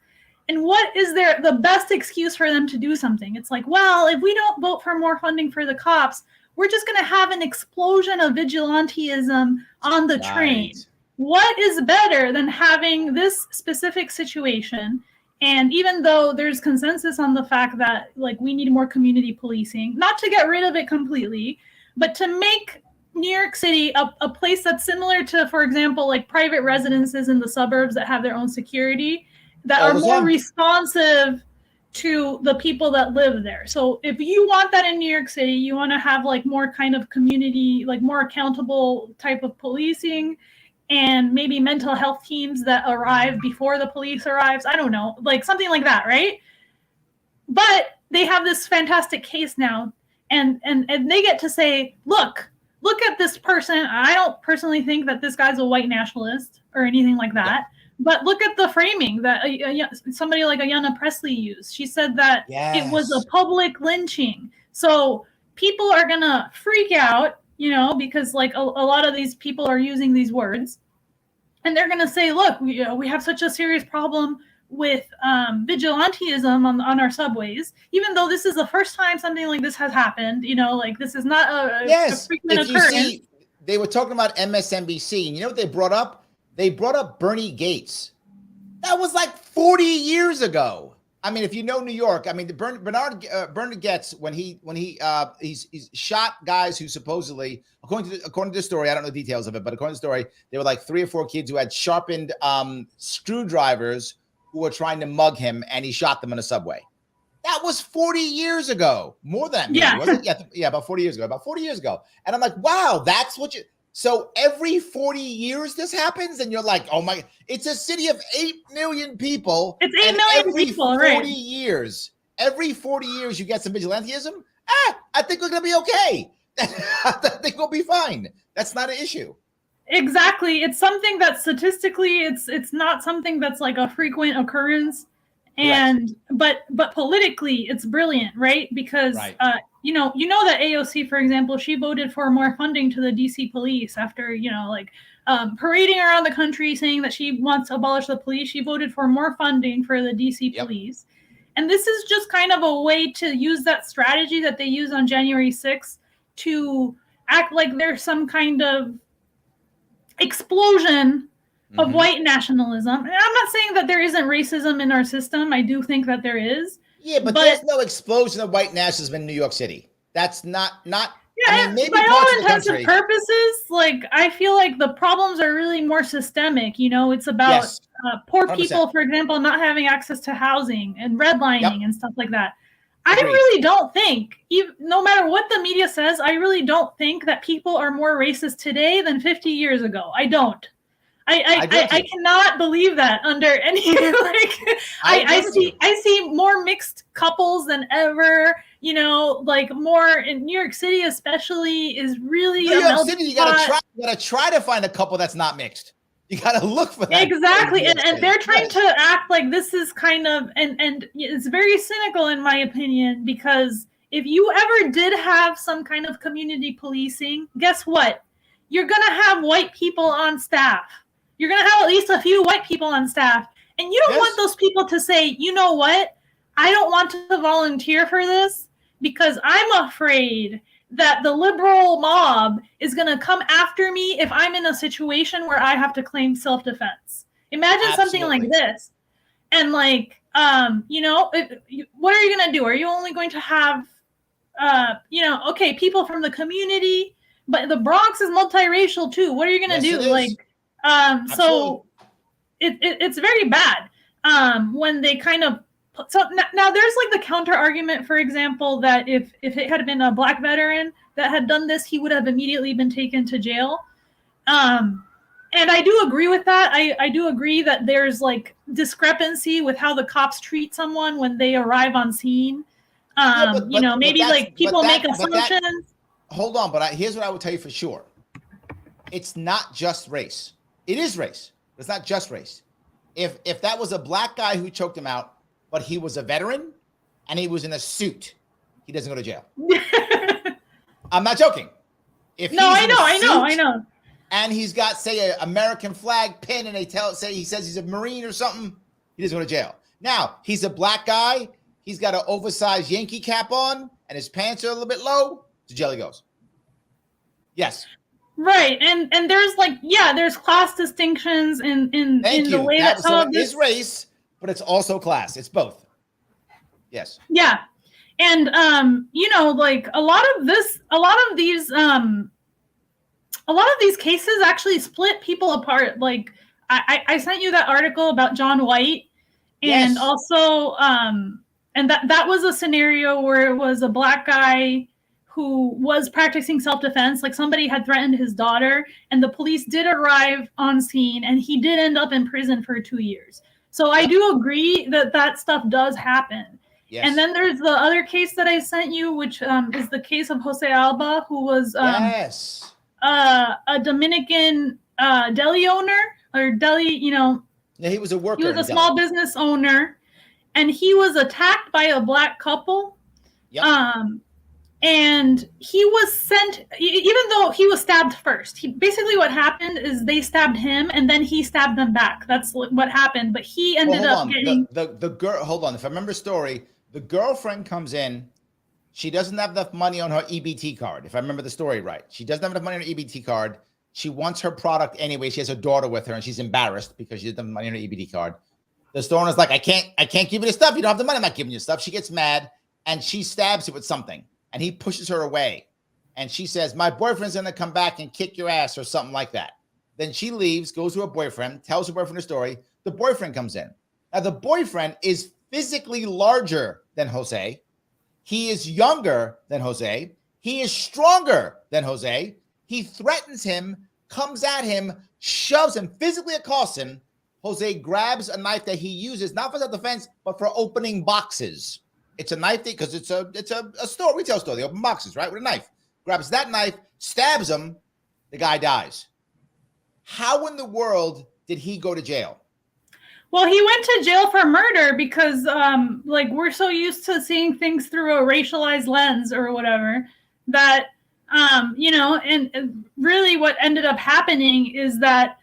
And what is the best excuse for them to do something? It's like, well, if we don't vote for more funding for the cops, we're just going to have an explosion of vigilanteism on the train. What is better than having this specific situation? And even though there's consensus on the fact that like we need more community policing, not to get rid of it completely, but to make New York City a place that's similar to, for example, like private residences in the suburbs that have their own security, that are more responsive to the people that live there. So if you want that in New York City, you want to have like more kind of community, like more accountable type of policing, and maybe mental health teams that arrive before the police arrives. I don't know, like something like that, right? But they have this fantastic case now, and they get to say, look at this person. I don't personally think that this guy's a white nationalist or anything like that. Yeah. But look at the framing that somebody like Ayanna Pressley used. She said that it was a public lynching. So people are going to freak out, because like a lot of these people are using these words. And they're going to say, look, we have such a serious problem with vigilanteism on our subways, even though this is the first time something like this has happened. Like this is not a frequent occurrence. See, they were talking about MSNBC, and you know what they brought up? They brought up Bernie Gates. That was like 40 years ago. I mean, if you know New York, I mean, Bernie Gates, when he's shot guys who supposedly, according to the story, I don't know the details of it, but according to the story, there were like 3 or 4 kids who had sharpened screwdrivers who were trying to mug him, and he shot them in a subway. That was 40 years ago. More than that, wasn't it? Yeah, about 40 years ago. And I'm like, wow, that's what you... So every 40 years this happens, and you're like, oh my, it's a city of 8 million people. It's 8 million people, right? Every 40 years you get some vigilanteism. I think we're going to be okay. I think we'll be fine. That's not an issue. Exactly. It's something that statistically, it's not something that's like a frequent occurrence. And, but politically it's brilliant, right? Because, you know that AOC, for example, she voted for more funding to the DC police after, parading around the country saying that she wants to abolish the police. She voted for more funding for the DC police. And this is just kind of a way to use that strategy that they use on January 6th to act like there's some kind of explosion of white nationalism. And I'm not saying that there isn't racism in our system. I do think that there is. Yeah, but there's no explosion of white nationalism in New York City. That's not. Yeah, I mean, maybe by all intents and purposes, like I feel like the problems are really more systemic. It's about poor 100%. People, for example, not having access to housing and redlining and stuff like that. I really don't think, no matter what the media says, I really don't think that people are more racist today than 50 years ago. I don't. I cannot believe that under any I see more mixed couples than ever. Like more in New York City, especially, is really New York City. You gotta try to find a couple that's not mixed. You gotta look for that. Exactly, and they're trying to act like this is kind of and it's very cynical in my opinion, because if you ever did have some kind of community policing, guess what? You're gonna have white people on staff. You're going to have at least a few white people on staff. And you don't want those people to say, you know what? I don't want to volunteer for this because I'm afraid that the liberal mob is going to come after me if I'm in a situation where I have to claim self-defense. Imagine something like this. And like, what are you going to do? Are you only going to have, people from the community, but the Bronx is multiracial too. What are you going to do? So it's very bad when they kind of So now there's like the counter argument, for example, that if it had been a Black veteran that had done this, he would have immediately been taken to jail. And I do agree with that. I do agree that there's like discrepancy with how the cops treat someone when they arrive on scene. Maybe like people make assumptions. Hold on, but here's what I would tell you for sure. It's not just race. It is race. It's not just race. If that was a Black guy who choked him out, but he was a veteran and he was in a suit, he doesn't go to jail. I'm not joking. I know. And he's got, say, an American flag pin, and he says he's a Marine or something, he doesn't go to jail. Now, he's a Black guy. He's got an oversized Yankee cap on, and his pants are a little bit low. To jail he goes. Yes. Right, and there's there's class distinctions in the way that some of this is race, but it's also class. It's both. Yes. Yeah, and like a lot of these cases actually split people apart. Like I sent you that article about John White, and also and that was a scenario where it was a Black guy who was practicing self-defense. Like somebody had threatened his daughter, and the police did arrive on scene, and he did end up in prison for 2 years. So I do agree that stuff does happen. Yes. And then there's the other case that I sent you, which is the case of Jose Alba, who was a Dominican deli owner or deli, Yeah, he was a worker. He was a small business owner, and he was attacked by a Black couple. Yep. And he was sent, even though he was stabbed first. Basically what happened is they stabbed him, and then he stabbed them back. That's what happened. But he ended up getting the girl. Hold on, if I remember the story, the girlfriend comes in. She doesn't have enough money on her EBT card. If I remember the story right, she doesn't have enough money on her EBT card. She wants her product anyway. She has her daughter with her, and she's embarrassed because she doesn't have money on her EBT card. The store owner's like, I can't give you the stuff. You don't have the money. I'm not giving you stuff. She gets mad, and she stabs it with something. And he pushes her away. And she says, my boyfriend's going to come back and kick your ass or something like that. Then she leaves, goes to her boyfriend, tells her boyfriend the story. The boyfriend comes in. Now, the boyfriend is physically larger than Jose. He is younger than Jose. He is stronger than Jose. He threatens him, comes at him, shoves him, physically accosts him. Jose grabs a knife that he uses, not for self-defense, but for opening boxes. It's a knife because it's a store, retail store. They open boxes, right, with a knife. Grabs that knife, stabs him. The guy dies. How in the world did he go to jail? Well, he went to jail for murder because, we're so used to seeing things through a racialized lens or whatever that, and really what ended up happening is that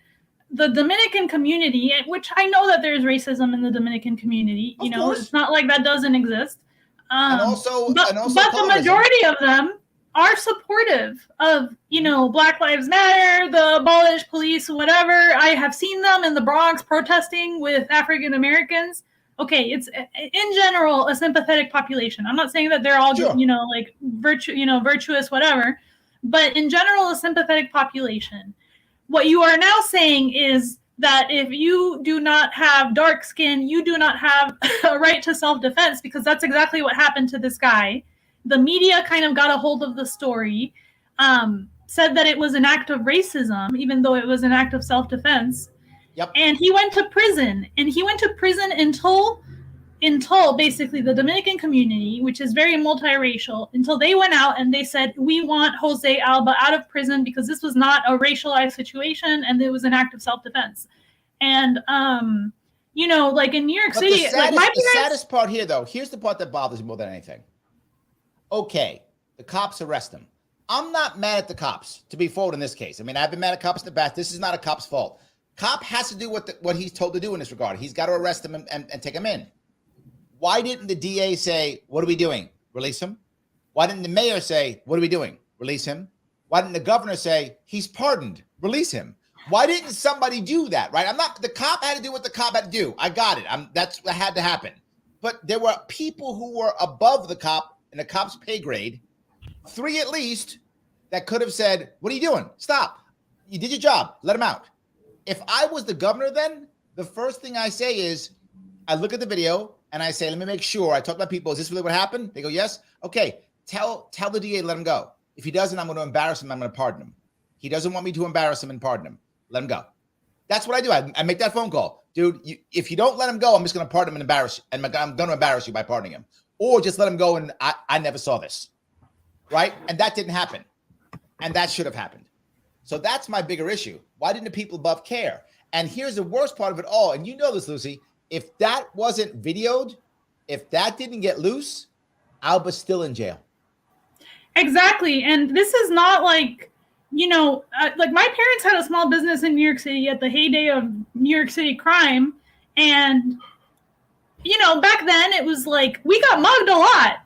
the Dominican community, which I know that there's racism in the Dominican community, it's not like that doesn't exist. But the majority of them are supportive of, Black Lives Matter, the abolish police, whatever. I have seen them in the Bronx protesting with African Americans. Okay, it's in general a sympathetic population. I'm not saying that they're all, virtuous, whatever, but in general, a sympathetic population. What you are now saying is that if you do not have dark skin, you do not have a right to self-defense, because that's exactly what happened to this guy. The media kind of got a hold of the story, said that it was an act of racism, even though it was an act of self-defense. Yep. And he went to prison. And he went to prison until basically the Dominican community, which is very multiracial, until they went out and they said, we want Jose Alba out of prison because this was not a racialized situation and it was an act of self-defense. And, in New York City, the saddest part here, though, here's the part that bothers me more than anything. Okay, the cops arrest him. I'm not mad at the cops, to be forward in this case. I mean, I've been mad at cops in the past. This is not a cop's fault. Cop has to do what he's told to do in this regard. He's got to arrest him and take him in. Why didn't the DA say, what are we doing? Release him? Why didn't the mayor say, what are we doing? Release him? Why didn't the governor say, he's pardoned? Release him? Why didn't somebody do that, right? The cop had to do what the cop had to do. I got it. That's what had to happen. But there were people who were above the cop in the cop's pay grade, 3 at least, that could have said, what are you doing? Stop. You did your job. Let him out. If I was the governor then, the first thing I say is, I look at the video and I say, let me make sure. I talk about people. Is this really what happened? They go, yes. Okay. Tell the DA, let him go. If he doesn't, I'm going to embarrass him. I'm going to pardon him. He doesn't want me to embarrass him and pardon him. Let him go. That's what I do. I make that phone call. Dude, if you don't let him go, I'm just going to pardon him and embarrass you. And I'm going to embarrass you by pardoning him. Or just let him go and I never saw this. Right? And that didn't happen. And that should have happened. So that's my bigger issue. Why didn't the people above care? And here's the worst part of it all. And you know this, Lucy. If that wasn't videoed, if that didn't get loose, Alba's still in jail. Exactly. And this is not like, like my parents had a small business in New York City at the heyday of New York City crime. And, back then it was like, we got mugged a lot,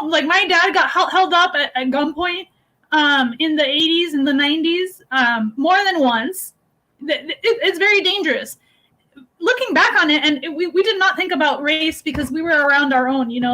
like my dad got held up at gunpoint in the 80s and the 90s more than once. It's very dangerous. Looking back on it, and we did not think about race because we were around our own, yes.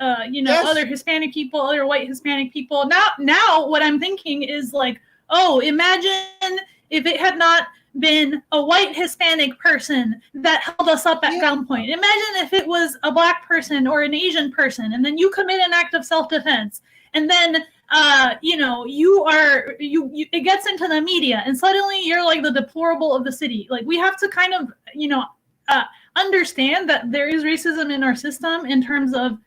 Other Hispanic people, other white Hispanic people. Now what I'm thinking is like, oh, imagine if it had not been a white Hispanic person that held us up at gunpoint. Imagine if it was a black person or an Asian person, and then you commit an act of self-defense, and then it gets into the media and suddenly you're like the deplorable of the city. Like we have to kind of, understand that there is racism in our system in terms of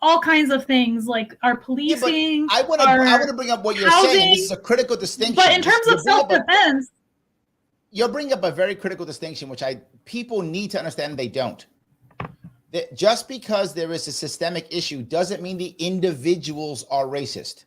all kinds of things like our policing. I want to bring up what you're saying. This is a critical distinction. But in terms of self-defense, you'll bring up a very critical distinction, which people need to understand. They don't. Just because there is a systemic issue doesn't mean the individuals are racist.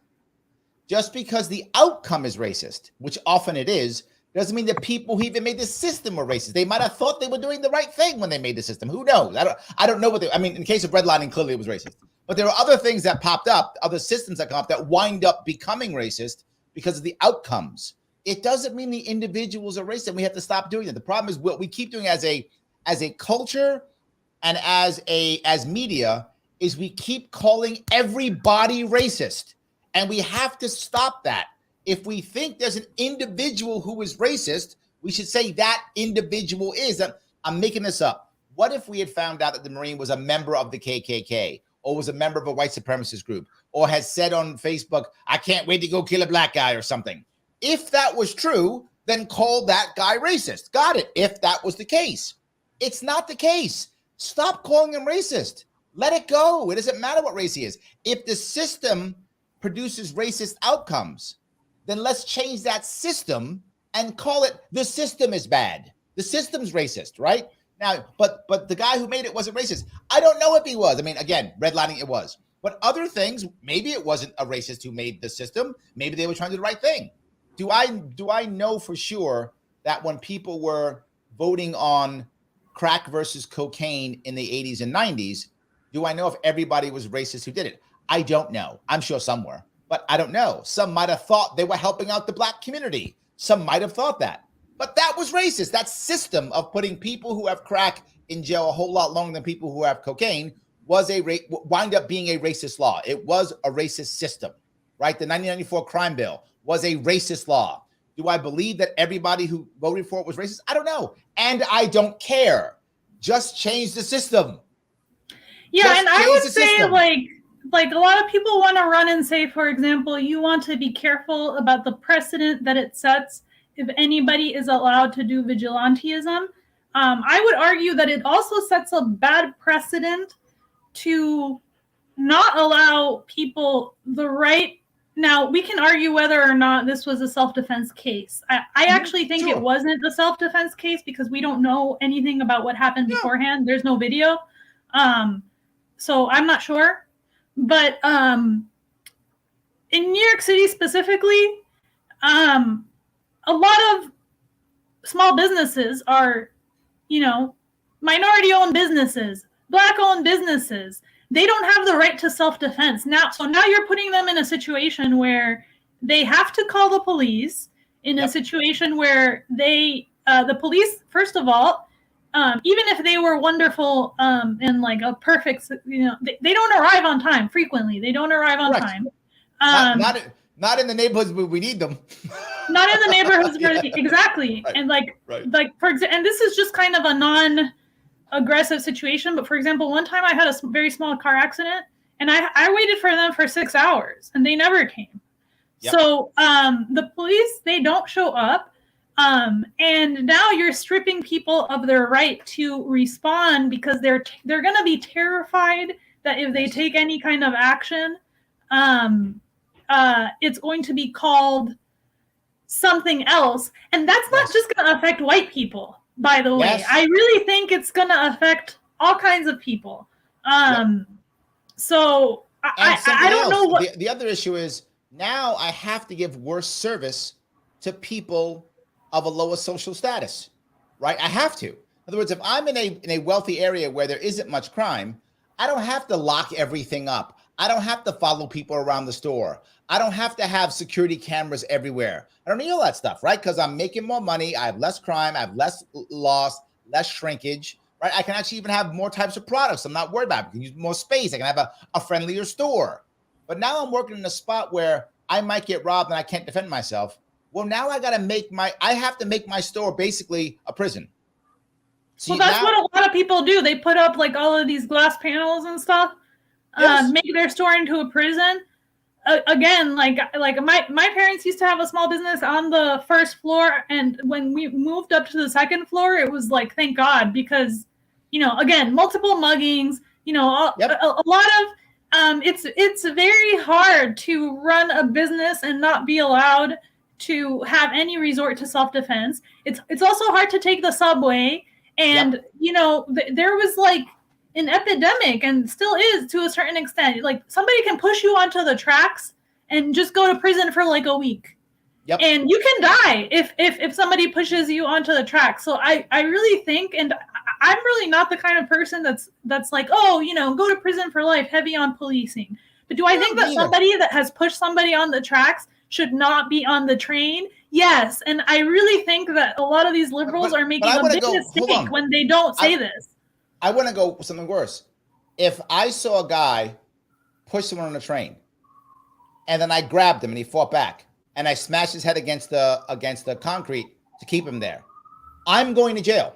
Just because the outcome is racist, which often it is, doesn't mean the people who even made the system were racist. They might have thought they were doing the right thing when they made the system. Who knows? I don't know what in the case of redlining, clearly it was racist. But there are other things that popped up, other systems that come up that wind up becoming racist because of the outcomes. It doesn't mean the individuals are racist, and we have to stop doing that. The problem is what we keep doing as a culture and as media is we keep calling everybody racist. And we have to stop that. If we think there's an individual who is racist, we should say that individual is. I'm making this up. What if we had found out that the Marine was a member of the KKK or was a member of a white supremacist group or has said on Facebook, I can't wait to go kill a black guy or something? If that was true, then call that guy racist. Got it. If that was the case. It's not the case. Stop calling him racist. Let it go. It doesn't matter what race he is. If the system produces racist outcomes, then let's change that system and call it the system is bad. The system's racist, right? Now, but the guy who made it wasn't racist. I don't know if he was. I mean, again, redlining it was. But other things, maybe it wasn't a racist who made the system. Maybe they were trying to do the right thing. Do I know for sure that when people were voting on crack versus cocaine in the 80s and 90s, do I know if everybody was racist who did it? I don't know. I'm sure some were, but I don't know. Some might have thought they were helping out the black community. Some might have thought that, but that was racist. That system of putting people who have crack in jail a whole lot longer than people who have cocaine was wind up being a racist law. It was a racist system, right? The 1994 crime bill was a racist law. Do I believe that everybody who voted for it was racist? I don't know. And I don't care. Just change the system. Yeah, and I would say like a lot of people want to run and say, for example, you want to be careful about the precedent that it sets if anybody is allowed to do vigilanteism. I would argue that it also sets a bad precedent to not allow people the right. Now, we can argue whether or not this was a self-defense case. I actually think it wasn't a self-defense case because we don't know anything about what happened beforehand. There's no video. So I'm not sure. But in New York City specifically, a lot of small businesses are, minority-owned businesses, Black-owned businesses. They don't have the right to self-defense. Now you're putting them in a situation where they have to call the police, in a situation where the police, first of all, even if they were wonderful and like a perfect, they don't arrive on time frequently. They don't arrive on time. Not in the neighborhoods where we need them. Not in the neighborhoods where exactly. Right. And like for example, and this is just kind of a aggressive situation. But for example, one time I had a very small car accident, and I waited for them for 6 hours, and they never came. Yep. So the police, they don't show up. And now you're stripping people of their right to respond because they're going to be terrified that if they take any kind of action, it's going to be called something else. And that's not just going to affect white people, by the way. I really think it's going to affect all kinds of people. So I don't know what the other issue is. Now I have to give worse service to people of a lower social status, right? I have to. In other words, if I'm in a wealthy area where there isn't much crime, I don't have to lock everything up. I don't have to follow people around the store. I don't have to have security cameras everywhere. I don't need all that stuff, right? Because I'm making more money. I have less crime. I have less loss, less shrinkage, right? I can actually even have more types of products. I'm not worried about it. I can use more space. I can have a friendlier store. But now I'm working in a spot where I might get robbed and I can't defend myself. Well, now I have to make my store basically a prison. See, well, that's what a lot of people do. They put up like all of these glass panels and stuff, make their store into a prison. Again, like my parents used to have a small business on the first floor. And when we moved up to the second floor, it was like, thank God, because, again, multiple muggings, a lot of, it's very hard to run a business and not be allowed to have any resort to self-defense. It's also hard to take the subway. And, there was like an epidemic, and still is to a certain extent. Like somebody can push you onto the tracks and just go to prison for like a week. Yep. And you can die if somebody pushes you onto the track. So I really think, and I'm really not the kind of person that's like, go to prison for life, heavy on policing. But do I think that somebody that has pushed somebody on the tracks should not be on the train? Yes. And I really think that a lot of these liberals are making a big mistake when they don't say this. I want to go something worse. If I saw a guy push someone on a train and then I grabbed him and he fought back and I smashed his head against the concrete to keep him there, I'm going to jail.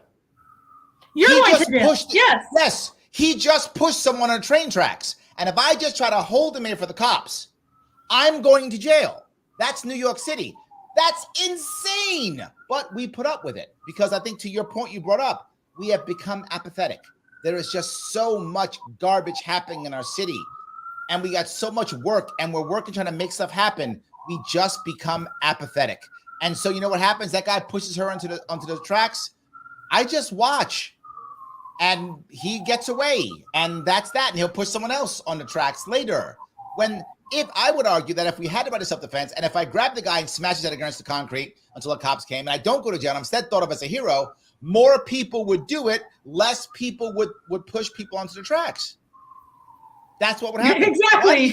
You're going to jail. Yes. He just pushed someone on train tracks. And if I just try to hold him here for the cops, I'm going to jail. That's New York City. That's insane. But we put up with it because I think, to your point you brought up, we have become apathetic. There is just so much garbage happening in our city, and we got so much work, and we're working trying to make stuff happen. We just become apathetic. And so you know what happens? That guy pushes her onto the tracks. I just watch, and he gets away, and that's that. And he'll push someone else on the tracks later. If I would argue that if we had to buy the self-defense, and if I grabbed the guy and smashed his head against the concrete until the cops came, and I don't go to jail, I'm instead thought of as a hero, more people would do it. Less people would push people onto the tracks. That's what would happen. Exactly.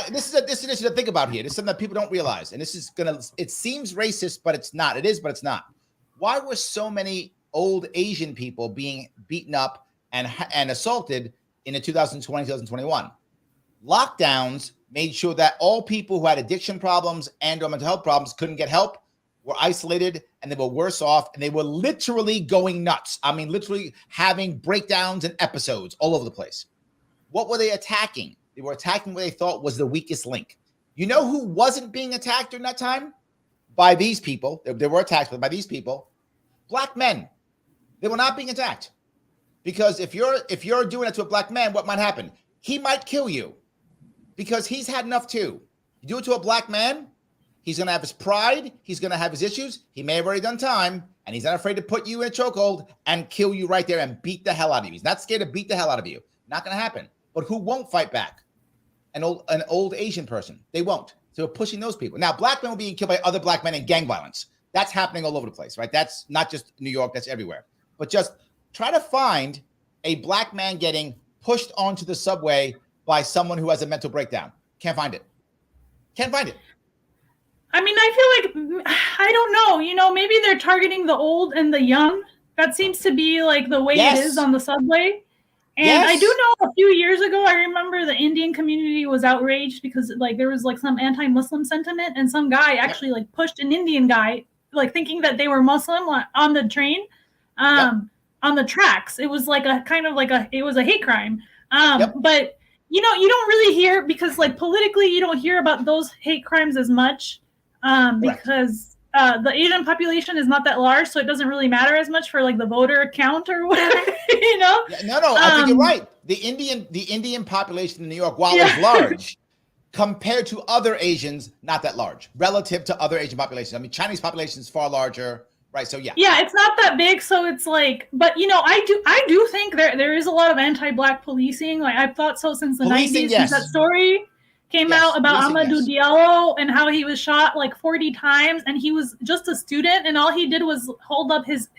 This is an issue to think about here. This is something that people don't realize. And this is it seems racist, but it's not. It is, but it's not. Why were so many old Asian people being beaten up and assaulted in the 2020, 2021? Lockdowns made sure that all people who had addiction problems and or mental health problems couldn't get help, were isolated, and they were worse off, and they were literally going nuts. I mean, literally having breakdowns and episodes all over the place. What were they attacking? They were attacking what they thought was the weakest link. You know who wasn't being attacked during that time? By these people. They were attacked, but by these people. Black men. They were not being attacked. Because if you're doing it to a black man, what might happen? He might kill you. Because he's had enough too. You do it to a black man, he's going to have his pride. He's going to have his issues. He may have already done time, and he's not afraid to put you in a chokehold and kill you right there and beat the hell out of you. He's not scared to beat the hell out of you. Not going to happen. But who won't fight back? An old Asian person. They won't. So we're pushing those people. Now, black men are being killed by other black men in gang violence. That's happening all over the place, right? That's not just New York. That's everywhere. But just try to find a black man getting pushed onto the subway by someone who has a mental breakdown. Can't find it. Can't find it. I mean, I feel like, I don't know, maybe they're targeting the old and the young. That seems to be like the way it is on the subway. And I do know a few years ago, I remember the Indian community was outraged because like there was like some anti-Muslim sentiment, and some guy actually like pushed an Indian guy, like thinking that they were Muslim on the train. on the tracks. It was like it was a hate crime. Yep. But you don't really hear, because like politically you don't hear about those hate crimes as much, because the Asian population is not that large, so it doesn't really matter as much for like the voter count or whatever. Yeah, no, I think you're right. The Indian population in New York, while it's large, compared to other Asians, not that large relative to other Asian populations. I mean, Chinese population is far larger, right? So yeah, it's not that big. So it's like, but I do think there is a lot of anti-Black policing. Like I've thought so since the 90s, since that story came out about Amadou Diallo and how he was shot like 40 times, and he was just a student, and all he did was hold up his.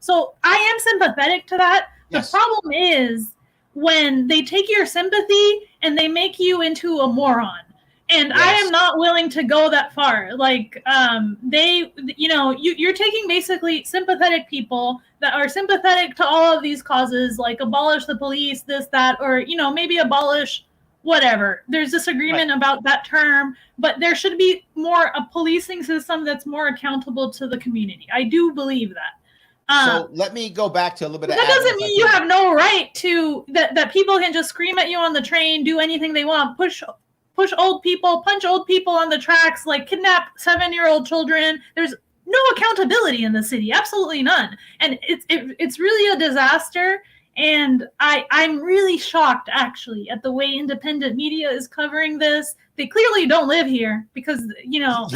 So I am sympathetic to that. The problem is when they take your sympathy and they make you into a moron. And I am not willing to go that far. Like, you're taking basically sympathetic people that are sympathetic to all of these causes, like abolish the police, this, that, or, maybe abolish whatever. There's disagreement about that term, but there should be a policing system that's more accountable to the community. I do believe that. So let me go back to a little bit of that doesn't mean you have no right to that people can just scream at you on the train, do anything they want, push old people, punch old people on the tracks, like kidnap 7-year-old children. There's no accountability in the city, absolutely none. And it's really a disaster. And I'm really shocked, actually, at the way independent media is covering this. They clearly don't live here because, Yes.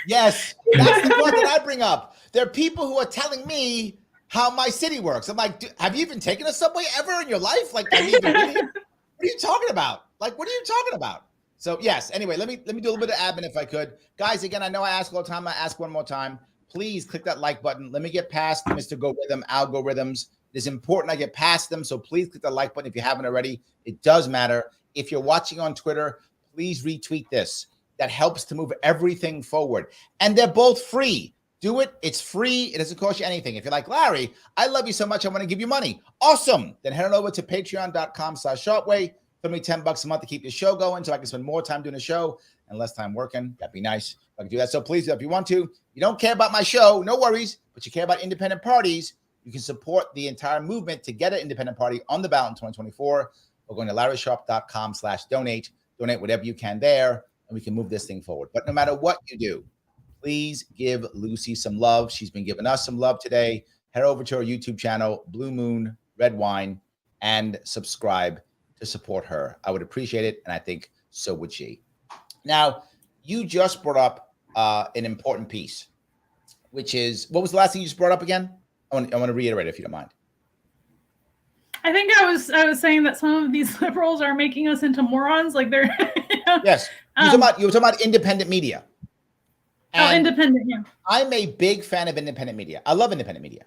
Yes. That's the point that I bring up. There are people who are telling me how my city works. I'm like, have you even taken a subway ever in your life? Like, have you even what are you talking about? Like, what are you talking about? So yes, anyway, let me do a little bit of admin if I could. Guys, again, I know I ask all the time. I ask one more time. Please click that like button. Let me get past Mr. Algorithms. It is important I get past them. So please click the like button if you haven't already. It does matter. If you're watching on Twitter, please retweet this. That helps to move everything forward. And they're both free. Do it. It's free. It doesn't cost you anything. If you're like, Larry, I love you so much, I want to give you money. Awesome. Then head on over to patreon.com/Sharpway. Put me $10 a month to keep the show going so I can spend more time doing the show and less time working. That'd be nice if I can do that. So please, if you want to, you don't care about my show, no worries, but you care about independent parties, you can support the entire movement to get an independent party on the ballot in 2024. We're going to larrysharp.com/donate. Donate whatever you can there, and we can move this thing forward. But no matter what you do, please give Luci some love. She's been giving us some love today. Head over to our YouTube channel, Blue Moon Red Wine, and subscribe to support her. I would appreciate it, and I think so would she. Now, you just brought up an important piece, which is, what was the last thing you just brought up again? I want to reiterate it if you don't mind. I think I was saying that some of these liberals are making us into morons. Like they're Yes. You were talking about independent media. And independent, yeah. I'm a big fan of independent media. I love independent media.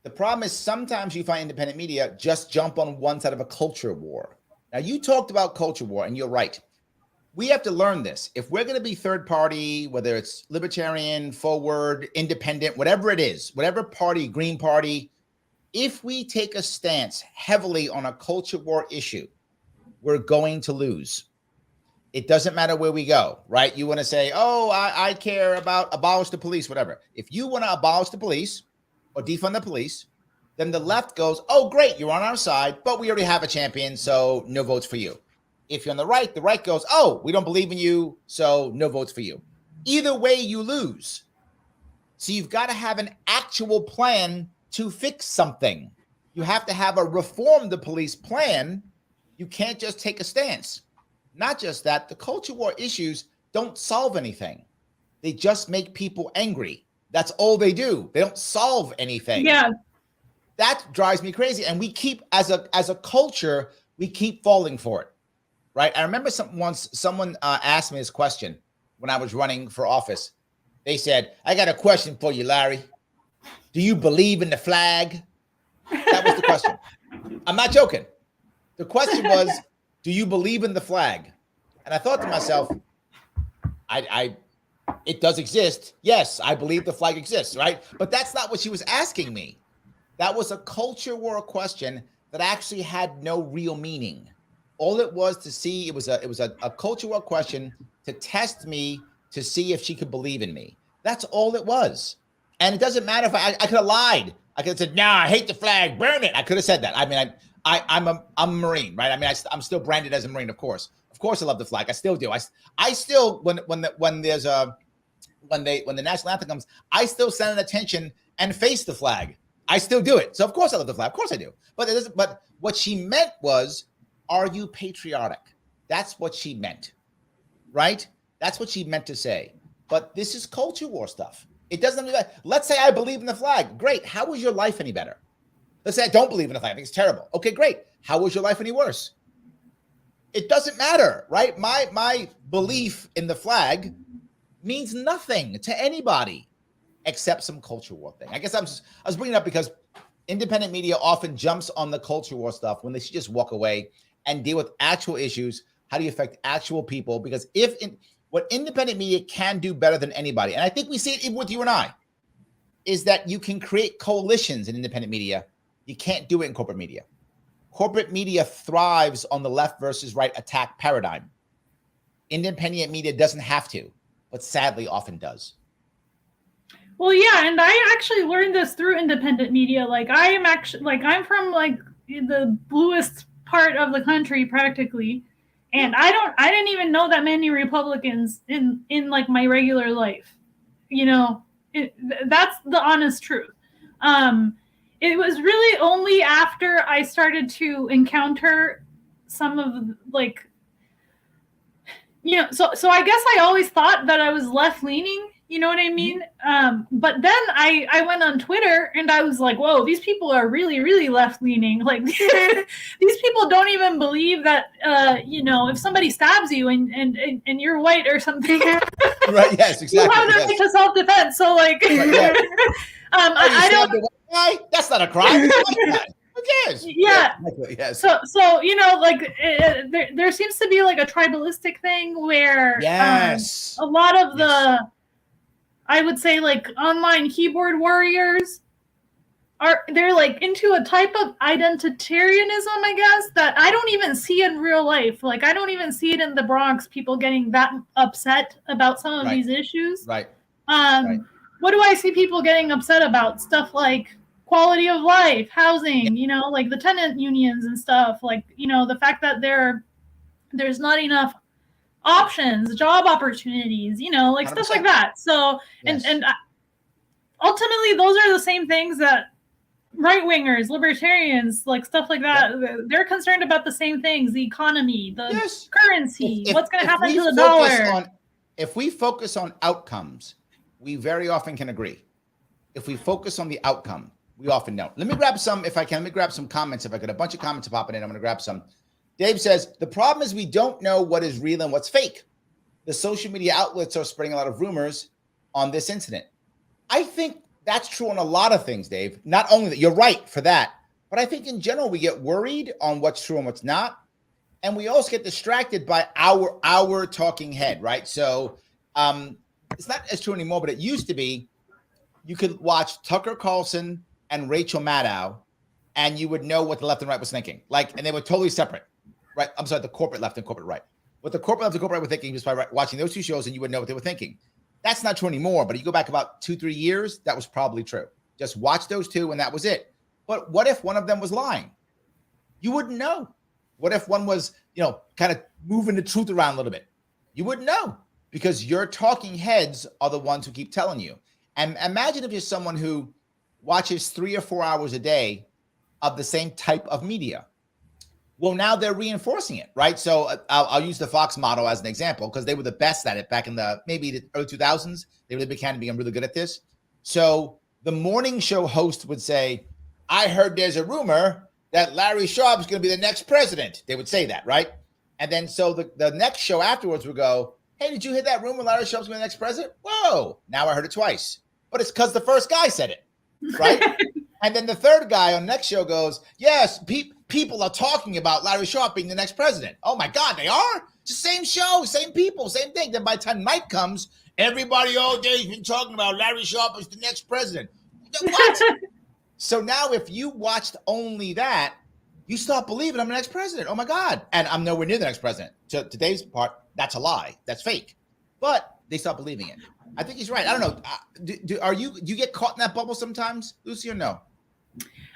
The problem is sometimes you find independent media just jump on one side of a culture war. Now, you talked about culture war, and you're right. We have to learn this. If we're going to be third party, whether it's libertarian, forward, independent, whatever it is, whatever party, Green Party, if we take a stance heavily on a culture war issue, we're going to lose. It doesn't matter where we go, right? You want to say, oh, I care about abolish the police, whatever. If you want to abolish the police or defund the police, then the left goes, oh, great, you're on our side, but we already have a champion, so no votes for you. If you're on the right goes, oh, we don't believe in you, so no votes for you. Either way, you lose. So you've got to have an actual plan to fix something. You have to have a reform the police plan. You can't just take a stance. Not just that, the culture war issues don't solve anything. They just make people angry. That's all they do. They don't solve anything. Yeah. That drives me crazy. And we keep, as a culture, we keep falling for it, right? I remember someone asked me this question when I was running for office. They said, I got a question for you, Larry. Do you believe in the flag? That was the question. I'm not joking. The question was, do you believe in the flag? And I thought to myself, it does exist. Yes, I believe the flag exists, right? But that's not what she was asking me. That was a culture war question that actually had no real meaning. All it was to see, it was a culture war question to test me to see if she could believe in me. That's all it was. And it doesn't matter if I could have lied. I could have said, nah, I hate the flag, burn it. I could have said that. I mean, I'm a Marine, right? I mean, I'm still branded as a Marine, of course. Of course, I love the flag. I still do. I still when the national anthem comes, I still stand at attention and face the flag. I still do it. So of course I love the flag. Of course I do. But what she meant was, are you patriotic? That's what she meant, right? That's what she meant to say. But this is culture war stuff. It doesn't. Let's say I believe in the flag. Great. How was your life any better? Let's say I don't believe in the flag. I think it's terrible. Okay, great. How was your life any worse? It doesn't matter, right? My belief in the flag means nothing to anybody except some culture war thing. I guess I was bringing it up because independent media often jumps on the culture war stuff when they should just walk away and deal with actual issues. How do you affect actual people? Because what independent media can do better than anybody, and I think we see it even with you and I, is that you can create coalitions in independent media. You can't do it in corporate media. Corporate media thrives on the left versus right attack paradigm. Independent media doesn't have to, but sadly often does. Well, yeah, and I actually learned this through independent media. Like I'm from like the bluest part of the country practically, and I didn't even know that many Republicans in like my regular life. You know, that's the honest truth. It was really only after I started to encounter some of like, you know, so I guess I always thought that I was left leaning. You know what I mean? But then I went on Twitter and I was like, whoa, these people are really, really left leaning. Like these people don't even believe that, you know, if somebody stabs you and you're white or something, right? Yes, exactly. You have the right to self-defense. So like, right, yeah. I don't. Why? That's not a crime. Who cares? Yeah. Yes. So you know, like there seems to be like a tribalistic thing where yes, a lot of the, I would say like online keyboard warriors they're like into a type of identitarianism, I guess, that I don't even see in real life. Like I don't even see it in the Bronx, people getting that upset about some of these issues. Right. What do I see people getting upset about? Stuff like quality of life, housing, you know, like the tenant unions and stuff, like, you know, the fact that there's not enough options, job opportunities, you know, like 100%. Stuff like that. So, and ultimately those are the same things that right-wingers, libertarians, like stuff like that, they're concerned about the same things, the economy, the currency, what's going to happen to the dollar. If we focus on outcomes, we very often can agree. If we focus on the outcome, we often don't. Let me grab some, if I can. Let me grab some comments. If I could, a bunch of comments popping in. I'm going to grab some. Dave says, the problem is we don't know what is real and what's fake. The social media outlets are spreading a lot of rumors on this incident. I think that's true on a lot of things, Dave. Not only that, you're right for that, but I think in general, we get worried on what's true and what's not. And we also get distracted by our talking head, right? So it's not as true anymore, but it used to be. You could watch Tucker Carlson and Rachel Maddow, and you would know what the left and right was thinking. Like, and they were totally separate, right? I'm sorry, the corporate left and corporate right. What the corporate left and corporate right were thinking just by watching those two shows, and you would know what they were thinking. That's not true anymore, but you go back about 2-3 years, that was probably true. Just watch those two, and that was it. But what if one of them was lying? You wouldn't know. What if one was, you know, kind of moving the truth around a little bit? You wouldn't know, because your talking heads are the ones who keep telling you. And imagine if you're someone who watches 3 or 4 hours a day of the same type of media. Well, now they're reinforcing it, right? So I'll use the Fox model as an example because they were the best at it back in maybe the early 2000s. They really began being really good at this. So the morning show host would say, I heard there's a rumor that Larry Sharpe is going to be the next president. They would say that, right? And then so the next show afterwards would go, hey, did you hear that rumor Larry Sharpe's going to be the next president? Whoa, now I heard it twice. But it's because the first guy said it, right? And then the third guy on the next show goes, yes, people are talking about Larry Sharpe being the next president. Oh, my God, they are? It's the same show, same people, same thing. Then by the time night comes, everybody all day has been talking about Larry Sharpe as the next president. What? So now if you watched only that, you start believing I'm the next president. Oh, my God. And I'm nowhere near the next president. To today's part, that's a lie. That's fake. But they start believing it. I think he's right. I don't know. Do you get caught in that bubble sometimes, Luci, or no?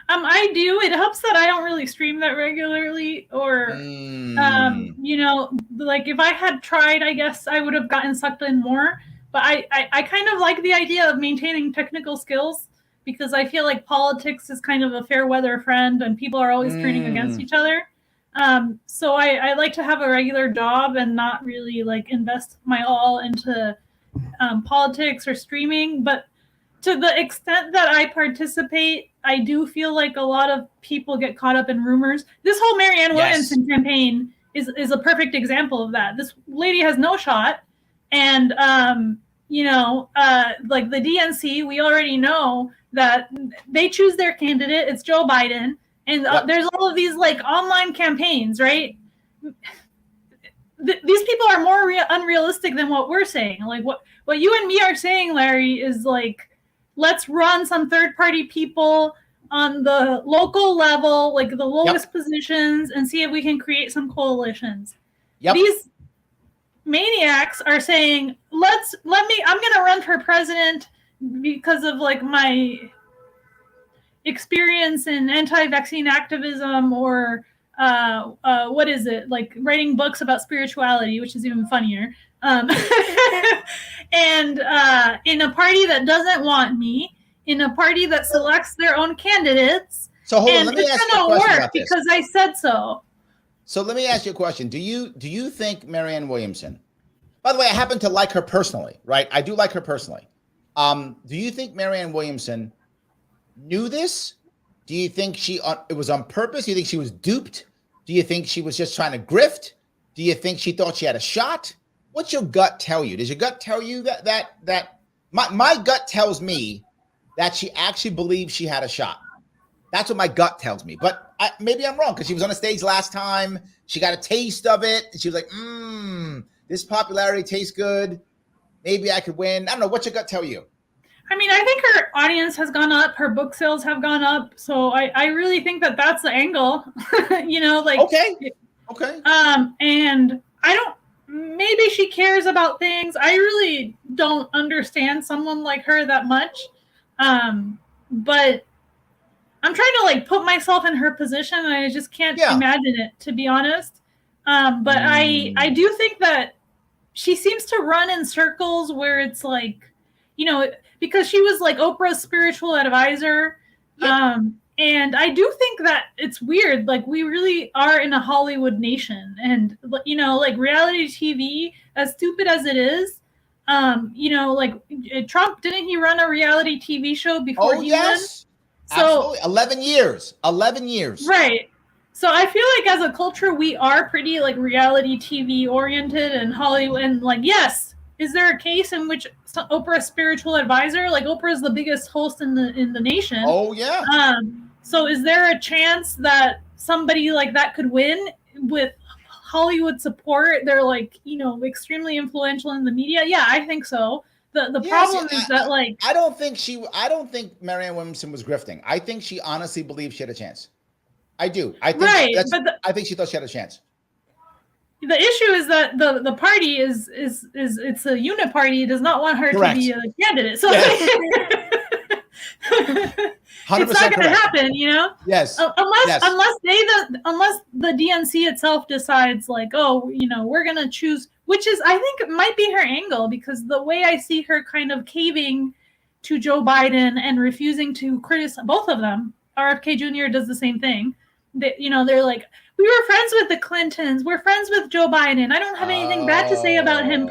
I do. It helps that I don't really stream that regularly, or you know, like if I had tried, I guess I would have gotten sucked in more. But I kind of like the idea of maintaining technical skills, because I feel like politics is kind of a fair weather friend and people are always turning against each other. So I like to have a regular job and not really like invest my all into politics or streaming. But to the extent that I participate, I do feel like a lot of people get caught up in rumors. This whole Marianne Williamson campaign is a perfect example of that. This lady has no shot. And, you know, like the DNC, we already know that they choose their candidate. It's Joe Biden. And there's all of these like online campaigns, right? These people are more unrealistic than what we're saying. Like what you and me are saying, Larry, is like, let's run some third-party people on the local level, like the lowest positions, and see if we can create some coalitions. These maniacs are saying, I'm going to run for president because of like my experience in anti-vaccine activism, or what is it, like writing books about spirituality, which is even funnier. And in a party that doesn't want me, in a party that selects their own candidates. So hold on, let me ask you a question about this. Because I said so. So let me ask you a question. Do you think Marianne Williamson, by the way, I happen to like her personally, right? I do like her personally. Do you think Marianne Williamson knew this? Do you think it was on purpose? Do you think she was duped? Do you think she was just trying to grift? Do you think she thought she had a shot? What's your gut tell you? Does your gut tell you that my gut tells me that she actually believes she had a shot? That's what my gut tells me. But maybe I'm wrong, because she was on a stage last time. She got a taste of it. And she was like, this popularity tastes good. Maybe I could win. I don't know. What's your gut tell you? I mean, I think her audience has gone up. Her book sales have gone up. So I really think that that's the angle. You know, like. Okay. And I don't. Maybe she cares about things. I really don't understand someone like her that much. But I'm trying to like put myself in her position, and I just can't imagine it, to be honest. But I do think that she seems to run in circles where it's like, you know, because she was like Oprah's spiritual advisor. And I do think that it's weird. Like, we really are in a Hollywood nation, and, you know, like reality TV, as stupid as it is, you know, like Trump, didn't he run a reality TV show before he won? So, absolutely. 11 years. 11 years. Right. So I feel like as a culture, we are pretty like reality TV oriented and Hollywood. And like, yes, is there a case in which Oprah's spiritual advisor, like Oprah is the biggest host in the nation? Oh yeah. So is there a chance that somebody like that could win with Hollywood support? They're like, you know, extremely influential in the media. Yeah, I think so. The problem is that, like, I don't think Marianne Williamson was grifting. I think she honestly believed she had a chance. I do. I think I think she thought she had a chance. The issue is that the party is it's a unit party. It does not want her to be a candidate. So it's not going to happen, you know? Yes. Unless the DNC itself decides, like, oh, you know, we're going to choose, which is, I think, it might be her angle, because the way I see her kind of caving to Joe Biden and refusing to criticize both of them. RFK Jr. does the same thing. You know, they're like, we were friends with the Clintons. We're friends with Joe Biden. I don't have anything bad to say about him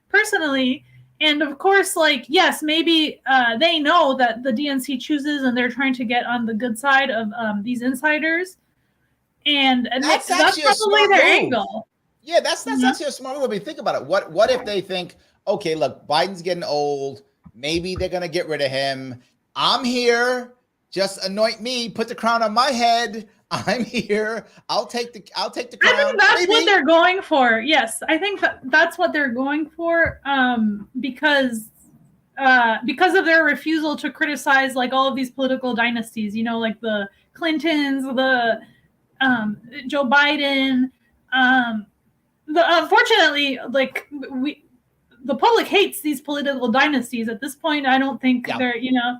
personally. And of course, like, yes, maybe they know that the DNC chooses, and they're trying to get on the good side of these insiders. And that's probably their angle. Yeah, that's actually a smart move. I mean, think about it. What if they think, okay, look, Biden's getting old. Maybe they're gonna get rid of him. I'm here. Just anoint me. Put the crown on my head. I'm here. I'll take the crown. I think that's what they're going for. Yes, I think that's what they're going for. Because of their refusal to criticize like all of these political dynasties. You know, like the Clintons, the Joe Biden. Unfortunately, like the public hates these political dynasties at this point. I don't think they're, you know.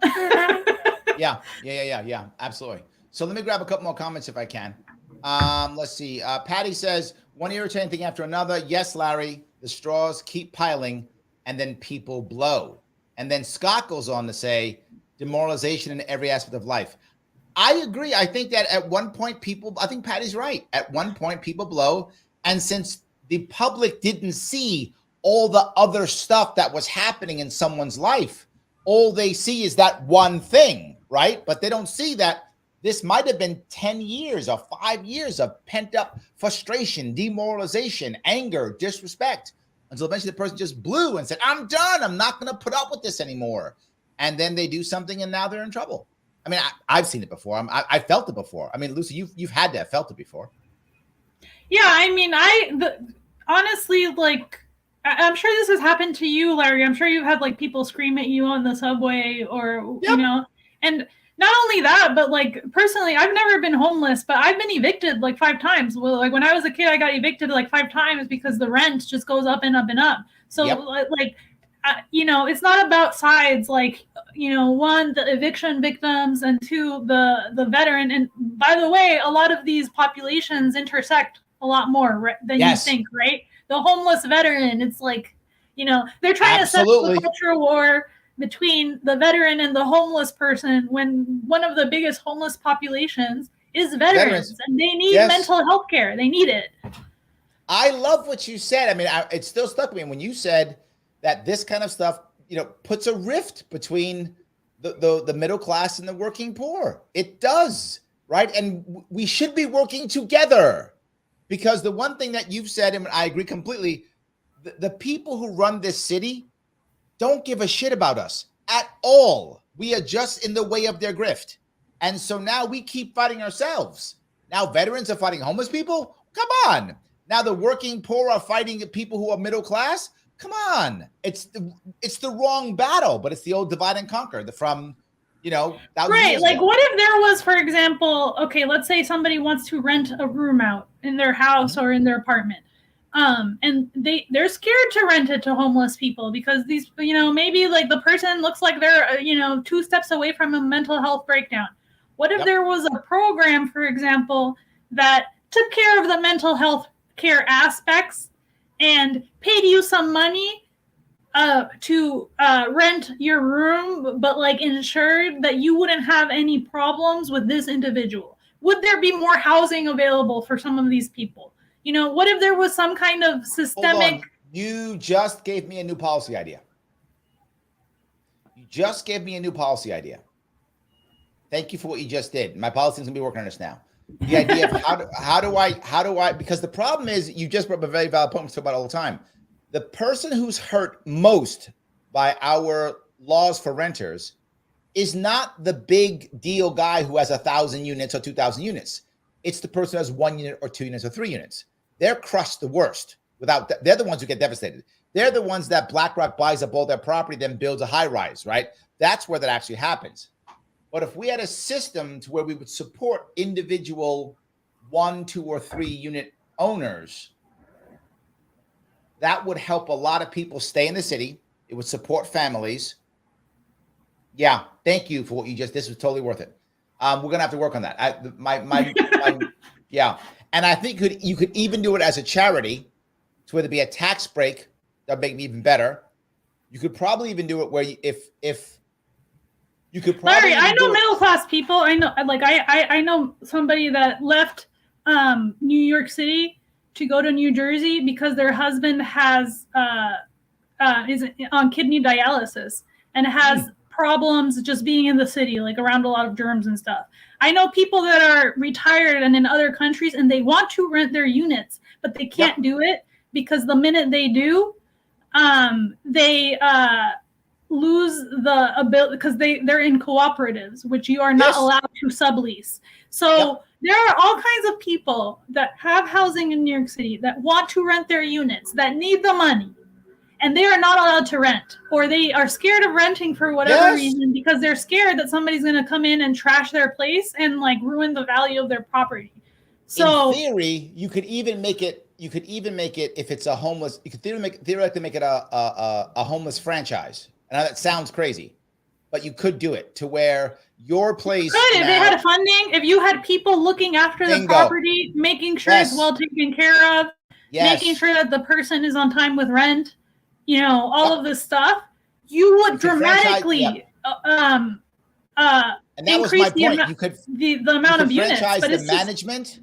Yeah. Absolutely. So let me grab a couple more comments if I can. Let's see. Patty says, one irritating thing after another. Yes, Larry, the straws keep piling and then people blow. And then Scott goes on to say, demoralization in every aspect of life. I agree. I think that at one point I think Patty's right. At one point people blow. And since the public didn't see all the other stuff that was happening in someone's life, all they see is that one thing, right? But they don't see that this might have been 10 years or 5 years of pent up frustration, demoralization, anger, disrespect, until eventually the person just blew and said, I'm done. I'm not going to put up with this anymore. And then they do something and now they're in trouble. I mean, I've seen it before. I felt it before. I mean, Lucy, you've had to have felt it before. Yeah, I mean, honestly, like, I'm sure this has happened to you, Larry. I'm sure you've had like people scream at you on the subway, or Yep. and not only that, but like personally, I've never been homeless, but I've been evicted like 5 times. Well, like when I was a kid, I got evicted like 5 times because the rent just goes up and up and up. So like, it's not about sides. Like, one, the eviction victims, and 2, the veteran. And by the way, a lot of these populations intersect a lot more than you think, right? The homeless veteran, it's like, they're trying to set the culture war between the veteran and the homeless person when one of the biggest homeless populations is veterans. And they need mental health care. They need it. I love what you said. I mean, it still stuck with me when you said that this kind of stuff, puts a rift between the middle class and the working poor. It does, right? And we should be working together, because the one thing that you've said, and I agree completely, the people who run this city don't give a shit about us at all. We are just in the way of their grift. And so now we keep fighting ourselves. Now veterans are fighting homeless people? Come on. Now the working poor are fighting people who are middle class? Come on. It's the wrong battle, but it's the old divide and conquer from, right. Like, what if there was, for example, okay, let's say somebody wants to rent a room out in their house or in their apartment. And they're scared to rent it to homeless people because these, maybe like the person looks like they're, 2 steps away from a mental health breakdown. What if there was a program, for example, that took care of the mental health care aspects and paid you some money to rent your room, but like ensured that you wouldn't have any problems with this individual? Would there be more housing available for some of these people? What if there was some kind of systemic... You just gave me a new policy idea. Thank you for what you just did. My policy is going to be working on this now. The idea of how do I, because the problem is, you just brought up a very valid point we talk about all the time. The person who's hurt most by our laws for renters is not the big deal guy who has 1,000 units or 2,000 units. It's the person who has 1 unit or 2 units or 3 units. They're crushed the worst. They're the ones who get devastated. They're the ones that BlackRock buys up all their property, then builds a high rise, right? That's where that actually happens. But if we had a system to where we would support individual 1, 2, or 3 unit owners, that would help a lot of people stay in the city. It would support families. Yeah, thank you for what you just. This was totally worth it. We're gonna have to work on that. Yeah, and I think you could even do it as a charity, to whether it be a tax break that'd make it even better. You could probably even do it where if you could probably. Larry, I know middle class people. I know, like I know somebody that left New York City to go to New Jersey because their husband is on kidney dialysis and has problems just being in the city, like around a lot of germs and stuff. I know people that are retired and in other countries, and they want to rent their units, but they can't do it because the minute they do, they lose the ability, because they're in cooperatives, which you are not allowed to sublease. So there are all kinds of people that have housing in New York City that want to rent their units, that need the money, and they are not allowed to rent, or they are scared of renting for whatever reason, because they're scared that somebody's going to come in and trash their place and like ruin the value of their property. So in theory, you could even make it. If it's a homeless, you could theoretically make it a homeless franchise. And that sounds crazy, but you could do it to where your place. Good if they had funding, if you had people looking after the property, making sure it's well taken care of, making sure that the person is on time with rent, all of this stuff, you would dramatically and that was my point. You could the amount of units, franchise the management.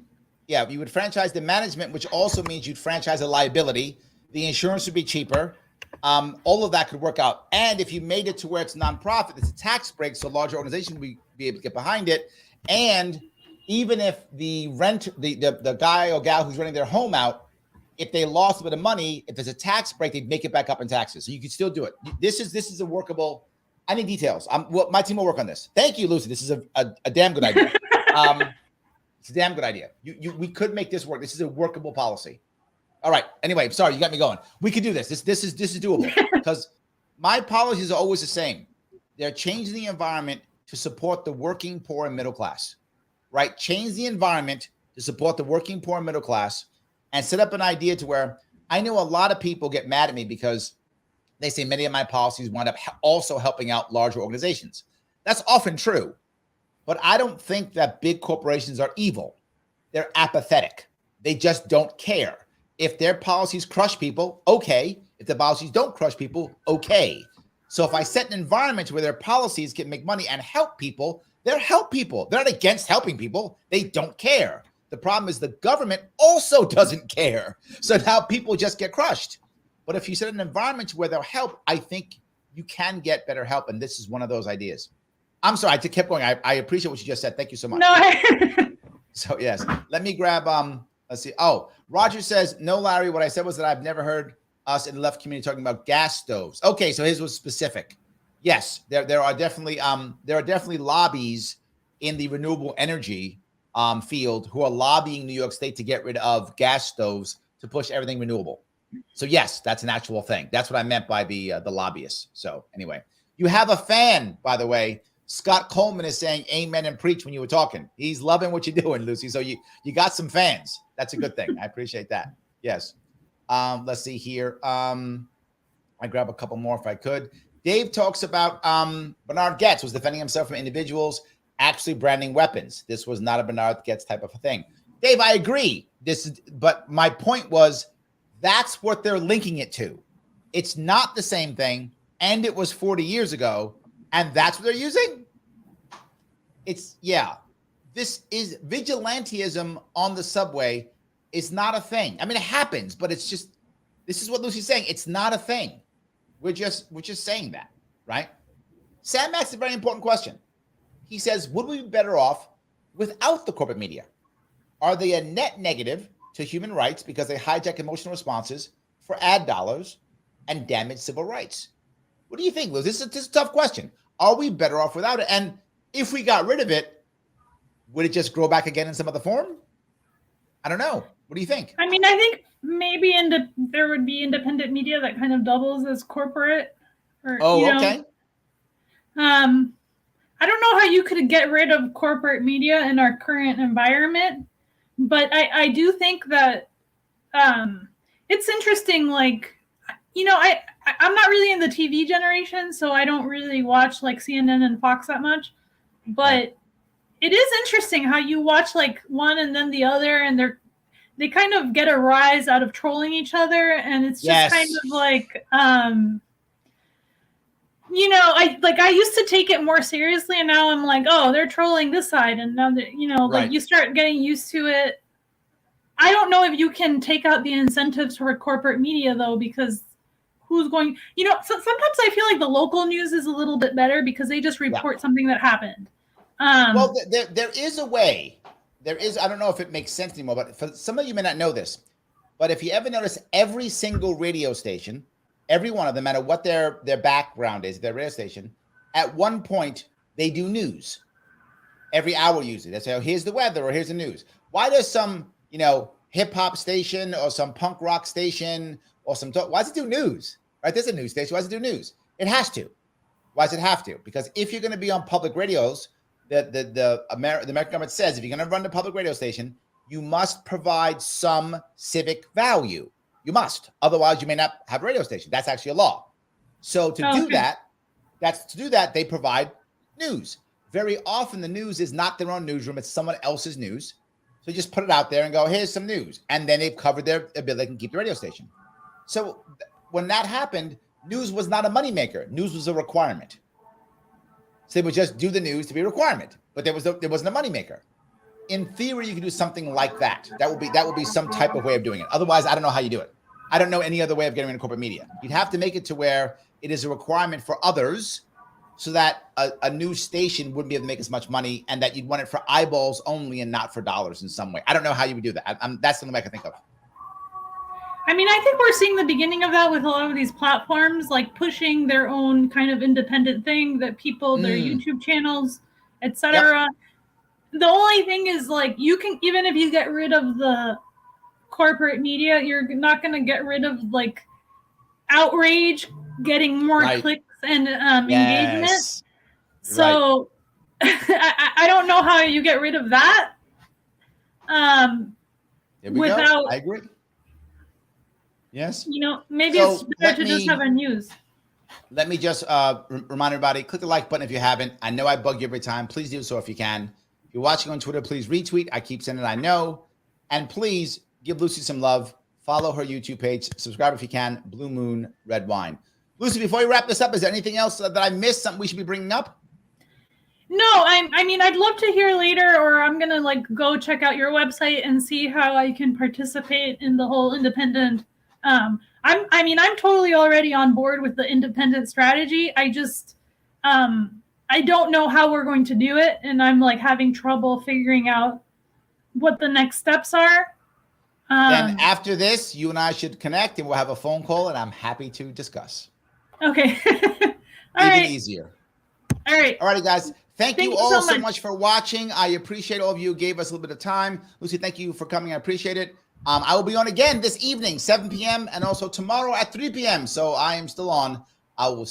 Yeah, you would franchise the management, which also means you'd franchise a liability. The insurance would be cheaper. All of that could work out. And if you made it to where it's nonprofit, it's a tax break, so larger organizations would be able to get behind it. And even if the guy or gal who's renting their home out, if they lost a bit of money, if there's a tax break, they'd make it back up in taxes. So you could still do it. This is a workable. I need details. My team will work on this. Thank you, Luci. This is a damn good idea. It's a damn good idea. We could make this work. This is a workable policy. All right. Anyway, sorry, you got me going. We could do this. This is doable because my policies are always the same. They're changing the environment to support the working poor and middle class, right? Change the environment to support the working poor and middle class, and set up an idea to where I know a lot of people get mad at me because they say many of my policies wind up also helping out larger organizations. That's often true, but I don't think that big corporations are evil. They're apathetic. They just don't care. If their policies crush people, okay. If the policies don't crush people, okay. So if I set an environment where their policies can make money and help people, they're help people. They're not against helping people. They don't care. The problem is the government also doesn't care. So now people just get crushed. But if you set an environment where they'll help, I think you can get better help. And this is one of those ideas. I'm sorry, I kept going. I appreciate what you just said. Thank you so much. No. So yes, let me grab, let's see. Oh, Roger says, no, Larry, what I said was that I've never heard us in the left community talking about gas stoves. Okay, so his was specific. Yes, there are definitely lobbies in the renewable energy field who are lobbying New York State to get rid of gas stoves to push everything renewable. So yes, that's an actual thing. That's what I meant by the lobbyists. So anyway, you have a fan, by the way. Scott Coleman is saying amen and preach when you were talking. He's loving what you're doing, Luci. So you got some fans. That's a good thing. I appreciate that. Yes. Let's see here. I grab a couple more if I could. Dave talks about Bernard Goetz was defending himself from individuals actually branding weapons. This was not a Bernard Goetz type of a thing. Dave, I agree. But my point was that's what they're linking it to. It's not the same thing, and it was 40 years ago. And that's what they're using? This is vigilanteism on the subway is not a thing. I mean, it happens, but it's just, this is what Luci's saying. It's not a thing. We're just saying that, right? Sam asks a very important question. He says, would we be better off without the corporate media? Are they a net negative to human rights because they hijack emotional responses for ad dollars and damage civil rights? What do you think, Liz? This is a tough question. Are we better off without it? And if we got rid of it, would it just grow back again in some other form? I don't know. What do you think? I mean, I think maybe there would be independent media that kind of doubles as corporate. Okay. I don't know how you could get rid of corporate media in our current environment, but I do think that it's interesting. Like, I'm not really in the TV generation, so I don't really watch like CNN and Fox that much. But it is interesting how you watch like one and then the other, and they kind of get a rise out of trolling each other, and it's just kind of like I used to take it more seriously, and now I'm like, oh, they're trolling this side, and now that like you start getting used to it. I don't know if you can take out the incentives for corporate media though, because who's going, so sometimes I feel like the local news is a little bit better because they just report something that happened. Well, there is a way. I don't know if it makes sense anymore, but for some of you may not know this, but if you ever notice every single radio station, every one of them, no matter what their background is, their radio station, at one point they do news. Every hour usually. They say, oh, here's the weather or here's the news. Why does some, hip hop station or some punk rock station or why does it do news? Right? There's a news station. Why does it do news? It has to. Why does it have to? Because if you're going to be on public radios, the American government says if you're going to run the public radio station, you must provide some civic value. You must. Otherwise, you may not have a radio station. That's actually a law. So to do that, That's to do that, they provide news. Very often the news is not their own newsroom, it's someone else's news. So you just put it out there and go, here's some news. And then they've covered their ability, they can keep the radio station. So when that happened, news was not a moneymaker. News was a requirement. So they would just do the news to be a requirement, but there wasn't a moneymaker. In theory, you can do something like that. That would be some type of way of doing it. Otherwise, I don't know how you do it. I don't know any other way of getting into corporate media. You'd have to make it to where it is a requirement for others so that a news station wouldn't be able to make as much money, and that you'd want it for eyeballs only and not for dollars in some way. I don't know how you would do that. That's something I can think of. I mean, I think we're seeing the beginning of that with a lot of these platforms, like pushing their own kind of independent thing that people, their YouTube channels, etc. Yep. The only thing is, like, you can, even if you get rid of the corporate media, you're not going to get rid of, like, outrage, getting more clicks and engagement. So I don't know how you get rid of that. Without, I agree. Yes. You know, maybe it's better to just have a news. Let me just remind everybody, click the like button if you haven't. I know I bug you every time. Please do so if you can. If you're watching on Twitter, please retweet. I keep sending it, I know. And please give Luci some love. Follow her YouTube page. Subscribe if you can. Blue Moon Red Wine. Luci, before we wrap this up, is there anything else that I missed, something we should be bringing up? No, I mean, I'd love to hear later, or I'm going to, like, go check out your website and see how I can participate in the whole independent. I'm totally already on board with the independent strategy. I just, I don't know how we're going to do it. And I'm, like, having trouble figuring out what the next steps are. Then after this, you and I should connect and we'll have a phone call, and I'm happy to discuss. Okay. Even easier. All right. All right, guys. Thank you all so much for watching. I appreciate all of you who gave us a little bit of time. Luci, thank you for coming. I appreciate it. I will be on again this evening, 7 p.m. and also tomorrow at 3 p.m. So I am still on. I will